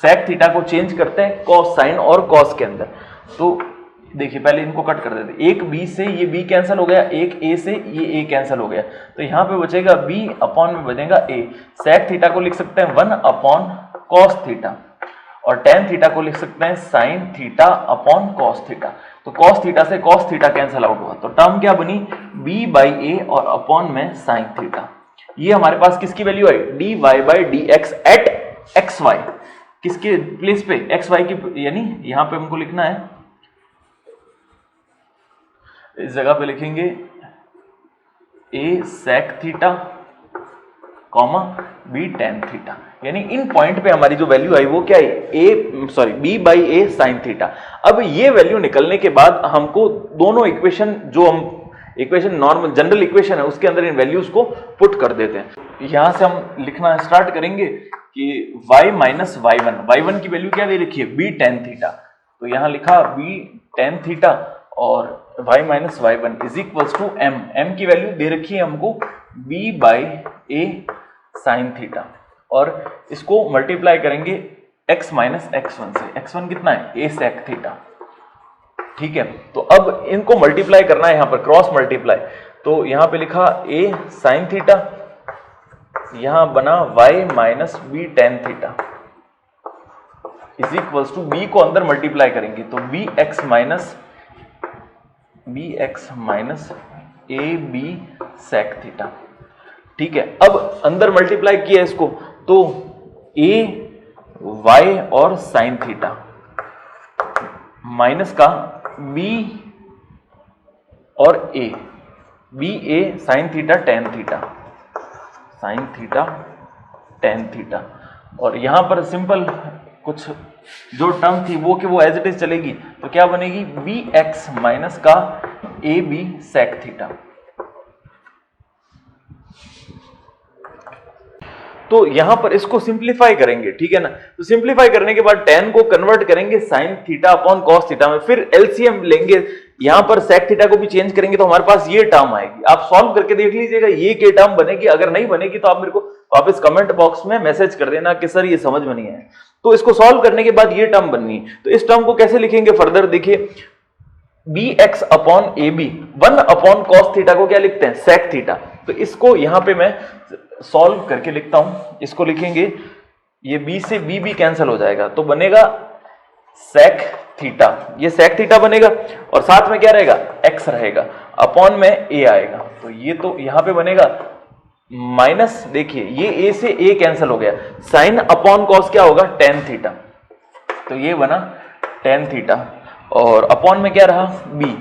sec थीटा को चेंज करते हैं cos साइन और cos के अंदर, तो देखिए पहले इनको कट कर देते, एक b से ये b कैंसिल हो गया, एक a से ये a कैंसिल हो गया, तो यहाँ पे बचेगा b अपॉन में बनेगा a। sec थीटा को लिख सकते हैं 1 अपॉन cos थीटा और tan थीटा को लिख सकते हैं sin theta upon cos theta. तो cos थीटा से cos थीटा कैंसिल आउट हुआ तो टर्म क्या बनी b/a और अपॉन में sin थीटा। ये हमारे पास किसकी वैल्यू आई dy/dx एट xy, किसके प्लेस पे xy की, यानी यहां पे हमको लिखना है, इस जगह पे लिखेंगे a sec theta comma b tan theta, यानी इन पॉइंट पे हमारी जो वैल्यू आई वो क्या है b/a sin थीटा। अब ये वैल्यू निकलने के बाद हमको दोनों इक्वेशन जो हम इक्वेशन नॉर्मल जनरल इक्वेशन है उसके अंदर इन वैल्यूज को पुट कर देते हैं। यहां से हम लिखना स्टार्ट करेंगे कि y माइनस y1 की वैल्यू क्या दे रखी है b tan थीटा, तो यहां लिखा b tan थीटा और y minus y one is equals to m की वैल्यू दे रखी है हमको b by a sine theta, और इसको मल्टीप्लाई करेंगे x माइनस x1 से। x1 कितना है, a सेक थीटा। ठीक है, तो अब इनको मल्टीप्लाई करना है, यहां पर क्रॉस मल्टीप्लाई, तो यहां पे लिखा a साइन थीटा, यहां बना y minus b tan theta is equals to b को अंदर मल्टीप्लाई करेंगे तो bx minus a b sec theta. ठीक है, अब अंदर मल्टीप्लाई किया इसको तो a y और साइन थीटा माइनस का b और a, b a sine theta tan theta, sine theta tan theta, और यहां पर सिंपल कुछ जो टर्म थी वो कि वो एज इट इज चलेगी, तो क्या बनेगी बी एक्स माइनस का ए बी सेक थीटा। तो यहां पर इसको सिंप्लीफाई करेंगे, ठीक है ना, तो सिंप्लीफाई करने के बाद tan को कन्वर्ट करेंगे sine theta upon cos theta में, फिर एलसीएम लेंगे, यहां पर सेक थीटा को भी चेंज करेंगे तो हमारे पास ये टर्म आएगी। आप सॉल्व करके देख लीजिएगा ये क्या टर्म बनेगी, अगर नहीं बनेगी तो आप मेरे को वापस कमेंट बॉक्स में मैसेज कर देना कि सर ये समझ में नहीं आया। तो इसको सॉल्व करने के बाद ये टर्म बननी है, तो इस टर्म को कैसे लिखेंगे फर्दर देखिए, b x upon a b, one upon cos theta को क्या लिखते हैं सेक थीटा, तो इसको यहां पे मैं सॉल्व करके लिखता हूं, इसको लिखेंगे ये b से b कैंसिल हो जाएगा तो बनेगा सेक थीटा, ये सेक थीटा बनेगा और साथ में क्या रहेगा x रहेगा, अपॉन में a आएगा, तो ये तो यहां पे बनेगा माइनस, देखिए ये a से a कैंसिल हो गया, साइन अपॉन कॉस क्या होगा टेन थीटा, तो ये बना टेन थीटा और अपॉन में क्या रहा b,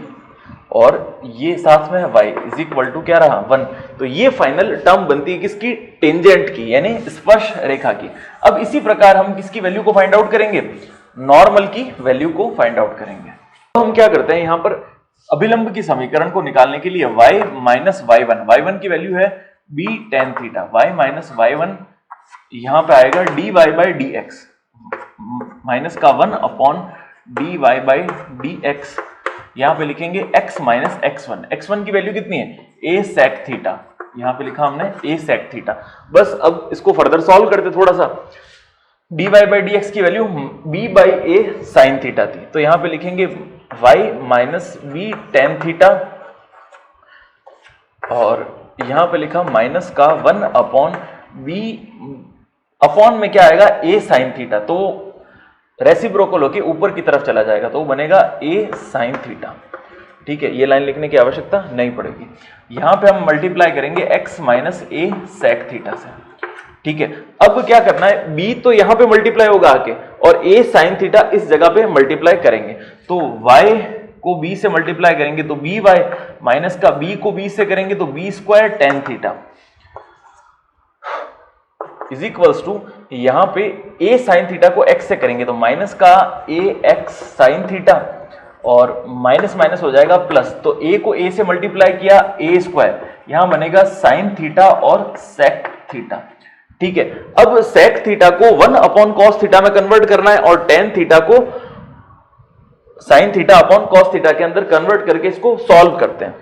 और ये साथ में y इज इक्वल टू क्या रहा वन, तो ये फाइनल टर्म बनती है किसकी, टेंजेंट की, यानी स्पर्श रेखा की। अब इसी प्रकार हम किसकी वैल्यू को फाइंड आउट करेंगे, नॉर्मल की वैल्यू को फाइंड आउट करेंगे। तो हम क्या करते हैं, यहां पर अभिलंब की समीकरण को निकालने के लिए y माइनस y1 की वैल्यू है b tan theta, y minus y1 यहां पे आएगा dy बाई dx माइनस का 1 अपॉन dy बाई dx, यहां पे लिखेंगे x माइनस x1 की वैल्यू कितनी है a सेक थीटा, यहां पे लिखा हमने a सेक थीटा। बस अब इसको फर्दर सॉल्व करते थोड़ा सा, dy बाई dx की value b by a sine theta थी, तो यहां पे लिखेंगे y minus b tan theta, और यहां पे लिखा माइनस का 1 अपॉन b, अपॉन में क्या आएगा a साइन थीटा, तो रेसिप्रोकल होके ऊपर की तरफ चला जाएगा तो बनेगा a साइन थीटा। ठीक है, ये लाइन लिखने की आवश्यकता नहीं पड़ेगी, यहां पे हम मल्टीप्लाई करेंगे x minus a sec theta से। ठीक है, अब क्या करना है, b तो यहां पे मल्टीप्लाई होगा आके और a साइन थीटा इस जगह पे मल्टीप्लाई करेंगे, तो y को b से मल्टीप्लाई करेंगे तो b y माइनस का b को b से करेंगे तो b square tan theta is equals to, यहां पे a साइन थीटा को x से करेंगे तो माइनस का a x साइन थीटा और माइनस माइनस हो जाएगा प्लस, तो a को a से मल्टीप्लाई किया a स्क्वायर, यहां बनेगा साइन थीटा और सेक थीटा। ठीक है, अब सेक थीटा को 1 अपॉन कॉस थीटा में कन्वर्ट करना है और टेन थीटा को sine theta upon cos theta के अंदर कन्वर्ट करके इसको सॉल्व करते हैं।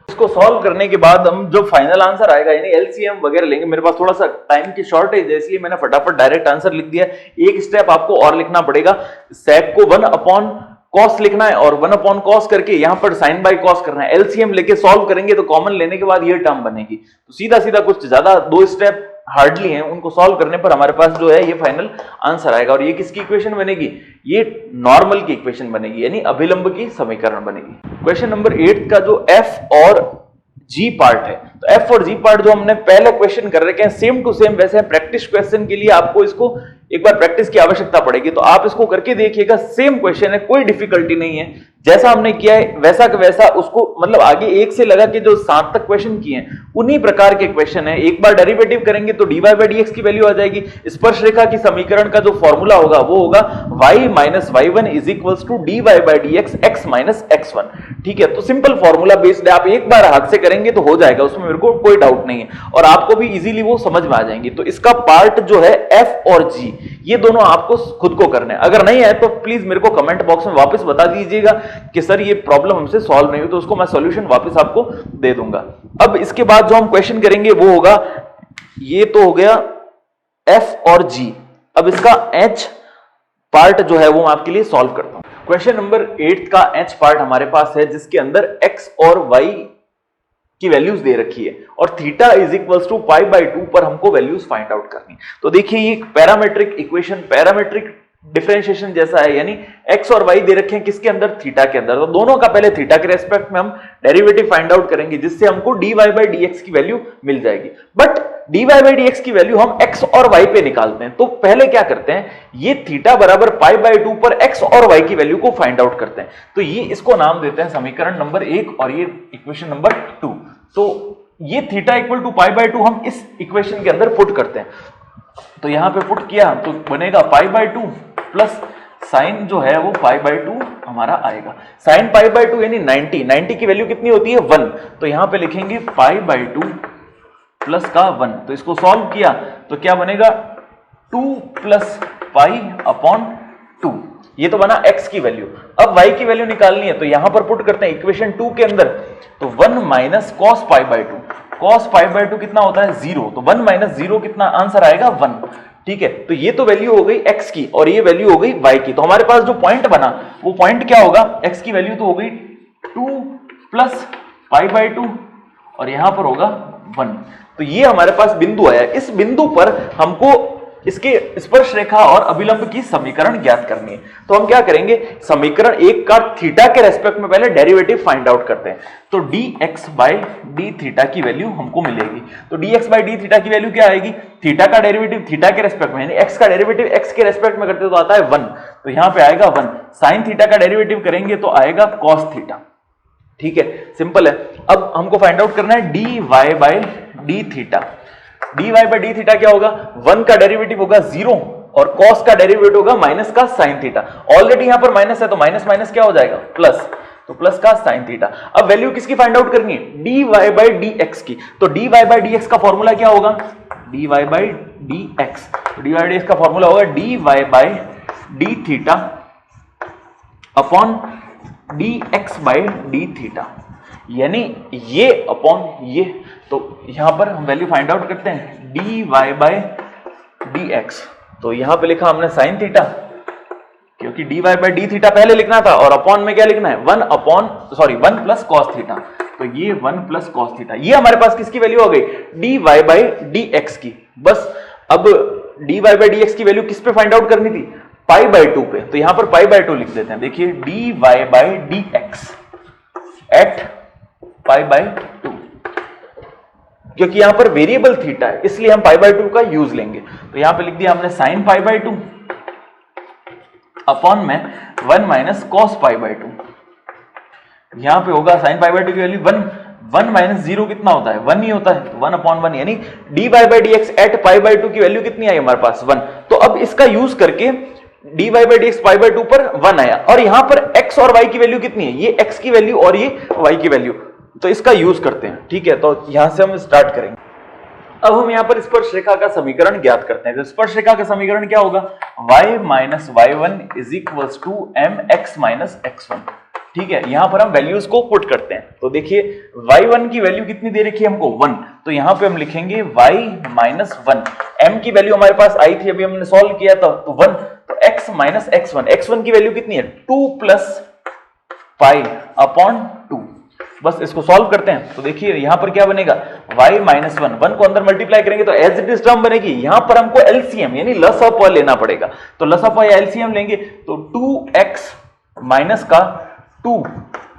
इसको सॉल्व करने के बाद हम जो फाइनल आंसर आएगा यानी एलसीएम वगैरह लेंगे, मेरे पास थोड़ा सा टाइम की शॉर्टेज है इसलिए मैंने फटाफट डायरेक्ट आंसर लिख दिया। एक स्टेप आपको और लिखना पड़ेगा, सेक को 1 अपॉन कॉस लिखना है और 1 अपॉन कॉस करके यहां पर साइन बाय कॉस करना है, एलसीएम लेके सॉल्व करेंगे तो कॉमन लेने के बाद ये टर्म बनेगी। तो सीधा सीधा कुछ ज्यादा दो स्टेप हार्डली हैं, उनको सॉल्व करने पर हमारे पास जो है ये फाइनल आंसर आएगा और ये किसकी इक्वेशन बनेगी, ये नॉर्मल की इक्वेशन बनेगी यानी अभिलंब की समीकरण बनेगी। क्वेश्चन नंबर 8 का जो एफ और जी पार्ट है, तो एफ और जी पार्ट जो हमने पहले क्वेश्चन कर रखे हैं सेम टू सेम वैसे प्रैक्टिस क्वेश्चन के लिए आपको इसको एक बार प्रैक्टिस की आवश्यकता पड़ेगी, तो आप इसको करके देखिएगा। सेम क्वेश्चन है, कोई डिफिकल्टी नहीं है, जैसा हमने किया है वैसा का वैसा उसको मतलब आगे एक से लगा के जो 7 तक क्वेश्चन किए हैं उन्हीं प्रकार के क्वेश्चन है। एक बार डेरिवेटिव करेंगे तो dy बाई dx की वैल्यू आ जाएगी, स्पर्श रेखा की समीकरण का जो फॉर्मूला होगा वो होगा y minus y1 is equals to dy by dx x minus x1। ठीक है, तो सिंपल फॉर्मूला बेस्ड है, आप एक बार हाथ से करेंगे तो हो जाएगा, उसमें मेरे को कोई डाउट नहीं है और आपको भी इजीली वो समझ में आ जाएंगे। तो इसका पार्ट जो है एफ और जी ये दोनों आपको खुद को करने हैं। अगर नहीं है तो प्लीज मेरे को कमेंट बॉक्स में वापस बता दीजिएगा कि सर ये प्रॉब्लम हमसे सॉल्व नहीं हुई, तो उसको मैं सॉल्यूशन वापस आपको दे दूंगा। अब इसके बाद जो हम क्वेश्चन करेंगे वो होगा, ये तो हो गया एफ और जी। अब इसका एच पार्ट जो है वो मैं आपके लिए सॉल्व करता हूं। क्वेश्चन नंबर 8 का एच पार्ट हमारे पास है, जिसके अंदर एक्स और वाई की वैल्यूज दे रखी है और theta is equals to pi by 2 पर हमको वैल्यूज फाइंड आउट करनी। तो देखिए ये पैरामेट्रिक इक्वेशन, पैरामेट्रिक डिफरेंशिएशन जैसा है, यानी एक्स और वाई दे रखे हैं किसके अंदर, थीटा के अंदर। तो दोनों का पहले थीटा के रेस्पेक्ट में हम डेरिवेटिव फाइंड आउट करेंगे, जिससे हमको dy बाई dx की वैल्यू मिल जाएगी। बट dy बाई dx की वैल्यू हम x और y पे निकालते हैं। तो पहले क्या करते हैं, ये थीटा बराबर पाई बाई 2 पर x और y की वैल्यू को फाइंड आउट करते हैं। तो ये इसको नाम देते हैं समीकरण नंबर 1 और ये इक्वेशन नंबर 2। तो ये theta equal to pi by 2 हम इस इक्वेशन के अंदर पुट करते हैं। तो यहां पे पुट किया तो बनेगा पाई बाई 2 प्लस साइन जो है वो पाई बाई 2 हमारा आएगा। साइन पाई बाई 2 यानी 90 की वैल्यू कितनी होती है 1। तो यहां पे लिखेंगे पाई बाई 2 प्लस का 1। तो इसको सॉल्व किया तो क्या बनेगा 2 प्लस पाई अपॉन 2। ये तो बना x की वैल्यू। अब y की वैल्यू निकालनी है तो यहां पर पुट करते हैं इक्वेशन 2 के अंदर। तो 1 minus cos pi by 2, cos pi by 2 कितना होता है 0। तो 1 माइनस 0 कितना, आंसर आएगा 1। ठीक है, तो ये तो वैल्यू हो गई x की और ये वैल्यू हो गई y की। तो हमारे पास जो पॉइंट बना वो पॉइंट क्या होगा, x की वैल्यू तो हो गई 2 प्लस पाई बाई 2 और यहां पर होगा 1। तो ये हमारे पास बिंदु आया। इस बिंदु पर हमको इसके स्पर्श रेखा और अभिलंब की समीकरण ज्ञात करनी है। तो हम क्या करेंगे, समीकरण 1 का थीटा के रेस्पेक्ट में पहले डेरिवेटिव फाइंड आउट करते हैं। तो dx बाई डी थीटा की वैल्यू हमको मिलेगी। तो dx बाई डी थीटा की वैल्यू क्या आएगी, थीटा का डेरिवेटिव थीटा के रेस्पेक्ट में, यानी x का डेरिवेटिव x के रेस्पेक्ट में करते तो आता है 1। तो यहां पे आएगा 1। साइन थीटा का डेरिवेटिव करेंगे तो आएगा कॉस थीटा। ठीक है, सिंपल है। अब हमको फाइंड आउट करना है dy by D theta. dy by D theta क्या होगा, 1 का डेरिवेटिव होगा 0 और cos का डेरिवेटिव होगा माइनस का sin थीटा। ऑलरेडी यहां पर माइनस है तो माइनस माइनस क्या हो जाएगा प्लस, तो प्लस का sin थीटा। अब वैल्यू किसकी फाइंड आउट करनी है, dy बाई dx की। तो dy बाई dx का फॉर्मूला क्या होगा, dy बाई dx। तो dy बाई dx का फॉर्मूला होगा dy by D theta upon dx by D theta, यानी ये अपॉन ये। तो यहां पर हम वैल्यू फाइंड आउट करते हैं dy बाई dx। तो यहां पे लिखा हमने sin थीटा, क्योंकि dy बाई डी थीटा पहले लिखना था और अपॉन में क्या लिखना है 1 प्लस cos थीटा। तो ये 1 प्लस cos थीटा, ये हमारे पास किसकी वैल्यू हो गई, dy बाई dx की। बस अब dy बाई dx की वैल्यू किस पे फाइंड आउट करनी थी, पाई बाई 2 पे। तो यहां पर पाई बाई 2 लिख देते हैं। देखिए dy by dx at pi by 2, क्योंकि यहां पर वेरिएबल थीटा है इसलिए हम पाई बाई 2 का यूज लेंगे। तो यहां पे लिख दिया हमने साइन पाई बाई 2 अपॉन में 1 माइनस कॉस पाई बाई 2। यहां पे होगा साइन पाई बाई 2 की वैल्यू 1 माइनस 0 कितना होता है 1 ही होता है, 1 अपॉन 1, यानी dy by dx at pi by 2 की वैल्यू कितनी आई हमारे पास 1। तो अब इसका यूज करके dy by dx pi by 2 पर 1 आया और यहां पर x और y की वैल्यू कितनी है, ये x की वैल्यू और ये y की वैल्यू। तो इसका यूज करते हैं। ठीक है, तो यहां से हम स्टार्ट करेंगे। अब हम यहां पर स्पर्श रेखा का समीकरण ज्ञात करते हैं। तो स्पर्श रेखा का समीकरण क्या होगा, y minus y1 is equals to mx minus x1। ठीक है, यहां पर हम वैल्यूज को पुट करते हैं। तो देखिए y1 की वैल्यू कितनी दे रखी है हमको 1। तो यहां पे हम लिखेंगे y माइनस 1। m की वैल्यू हमारे पास आई थी, अभी हमने सॉल्व किया था तो 1। तो x माइनस x1, x1 की वैल्यू कितनी है 2 प्लस पाई अपॉन 2। बस इसको सॉल्व करते हैं। तो देखिए यहां पर क्या बनेगा y माइनस 1 को अंदर मल्टीप्लाई करेंगे तो एज इट इज टर्म बनेगी। यहां पर हमको एलसीएम यानी लसअप लेना पड़ेगा। तो लसअप या एलसीएम लेंगे तो 2x माइनस का 2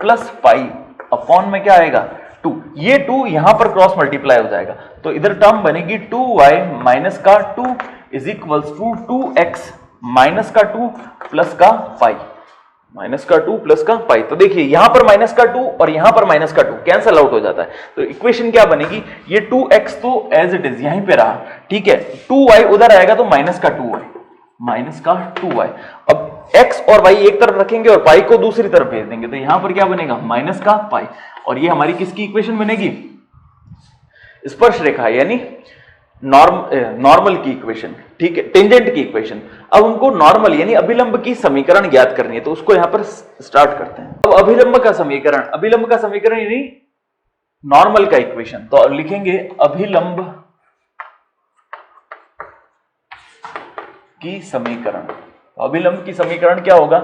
प्लस पाई अपॉन में क्या आएगा 2। ये 2 यहां पर क्रॉस मल्टीप्लाई हो जाएगा तो इधर टर्म बनेगी 2y माइनस का 2 is equals to 2x minus का 2 प्लस का पाई, माइनस का 2 प्लस का पाई। तो देखिए यहां पर माइनस का 2 और यहां पर माइनस का 2 कैंसल आउट हो जाता है। तो इक्वेशन क्या बनेगी, ये 2x तो एज इट इज यहीं पे रहा। ठीक है, 2y उधर आएगा तो माइनस का 2y, माइनस का 2y। अब x और y एक तरफ रखेंगे और पाई को दूसरी तरफ भेज देंगे तो यहां पर क्या बनेगा माइनस का पाई। और ये हमारी किसकी इक्वेशन बनेगी, स्पर्श रेखा यानी नॉर्मल की इक्वेशन, ठीक है, टेंजेंट की इक्वेशन। अब हमको नॉर्मल यानी अभिलंब की समीकरण ज्ञात करनी है, तो उसको यहां पर स्टार्ट करते हैं। अब अभिलंब का समीकरण यानी नॉर्मल का इक्वेशन, तो लिखेंगे अभिलंब की समीकरण। अभिलंब की समीकरण क्या होगा,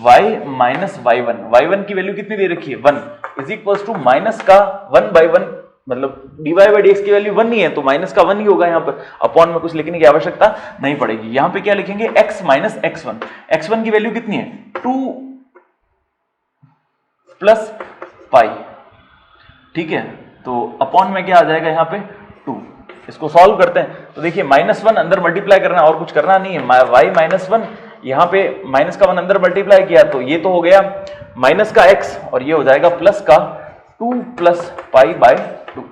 y माइनस y1 की वैल्यू कितनी दे रखी है 1 इज इक्वल टू माइनस का 1/1, मतलब dy बाई dx की वैल्यू 1 नहीं है तो माइनस का 1 ही होगा। यहाँ पर अपॉन में कुछ लिखने की आवश्यकता नहीं पड़ेगी। यहाँ पे क्या लिखेंगे x माइनस x1 की वैल्यू कितनी है 2 प्लस पाई, ठीक है, तो अपॉन में क्या आ जाएगा यहाँ पे 2। इसको सॉल्व करते हैं तो देखिए -1 अंदर मल्टीप्लाई करना और कुछ करना नहीं है, y -1 यहाँ पे माइनस का 1 अंदर मल्टीप्लाई किया तो ये तो हो गया माइनस का x और ये हो जाएगा प्लस का 2 प्लस पाई बाय 2,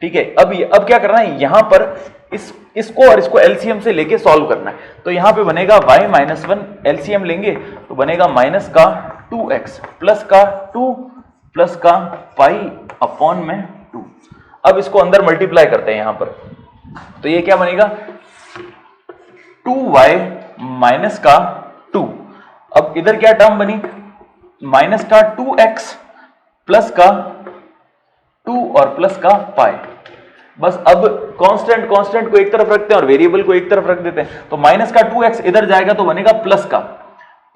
ठीक है। अब क्या करना है, यहाँ पर इसको और इसको एलसीएम से लेके सॉल्व करना है। तो यहाँ पे बनेगा y -1 एलसीएम लेंगे तो बनेगा माइनस का 2x प्लस का 2 प्लस का पाई अपॉन में 2। अब इसको अंदर मल्टीप्लाई करते हैं यहाँ पर, तो ये क्या बनेगा 2y माइनस का 2। अब इधर क्या टर्म बनी माइनस का 2x प्लस का 2 और प्लस का पाई। बस अब कांस्टेंट को एक तरफ रखते हैं और वेरिएबल को एक तरफ रख देते हैं, तो माइनस का 2x इधर जाएगा तो बनेगा प्लस का,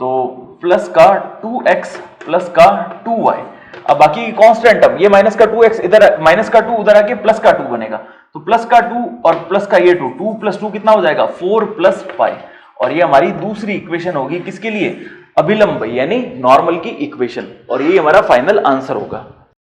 तो प्लस का 2x प्लस का 2y। अब बाकी कांस्टेंट टर्म ये माइनस का 2x इधर, माइनस का 2 उधर आके प्लस का 2 बनेगा, तो प्लस का 2 और प्लस का ये 2 प्लस 2 कितना हो जाएगा 4 प्लस पाई। और ये हमारी दूसरी इक्वेशन होगी किसके लिए, अभिलंब यानी नॉर्मल की इक्वेशन, और ये हमारा फाइनल आंसर होगा।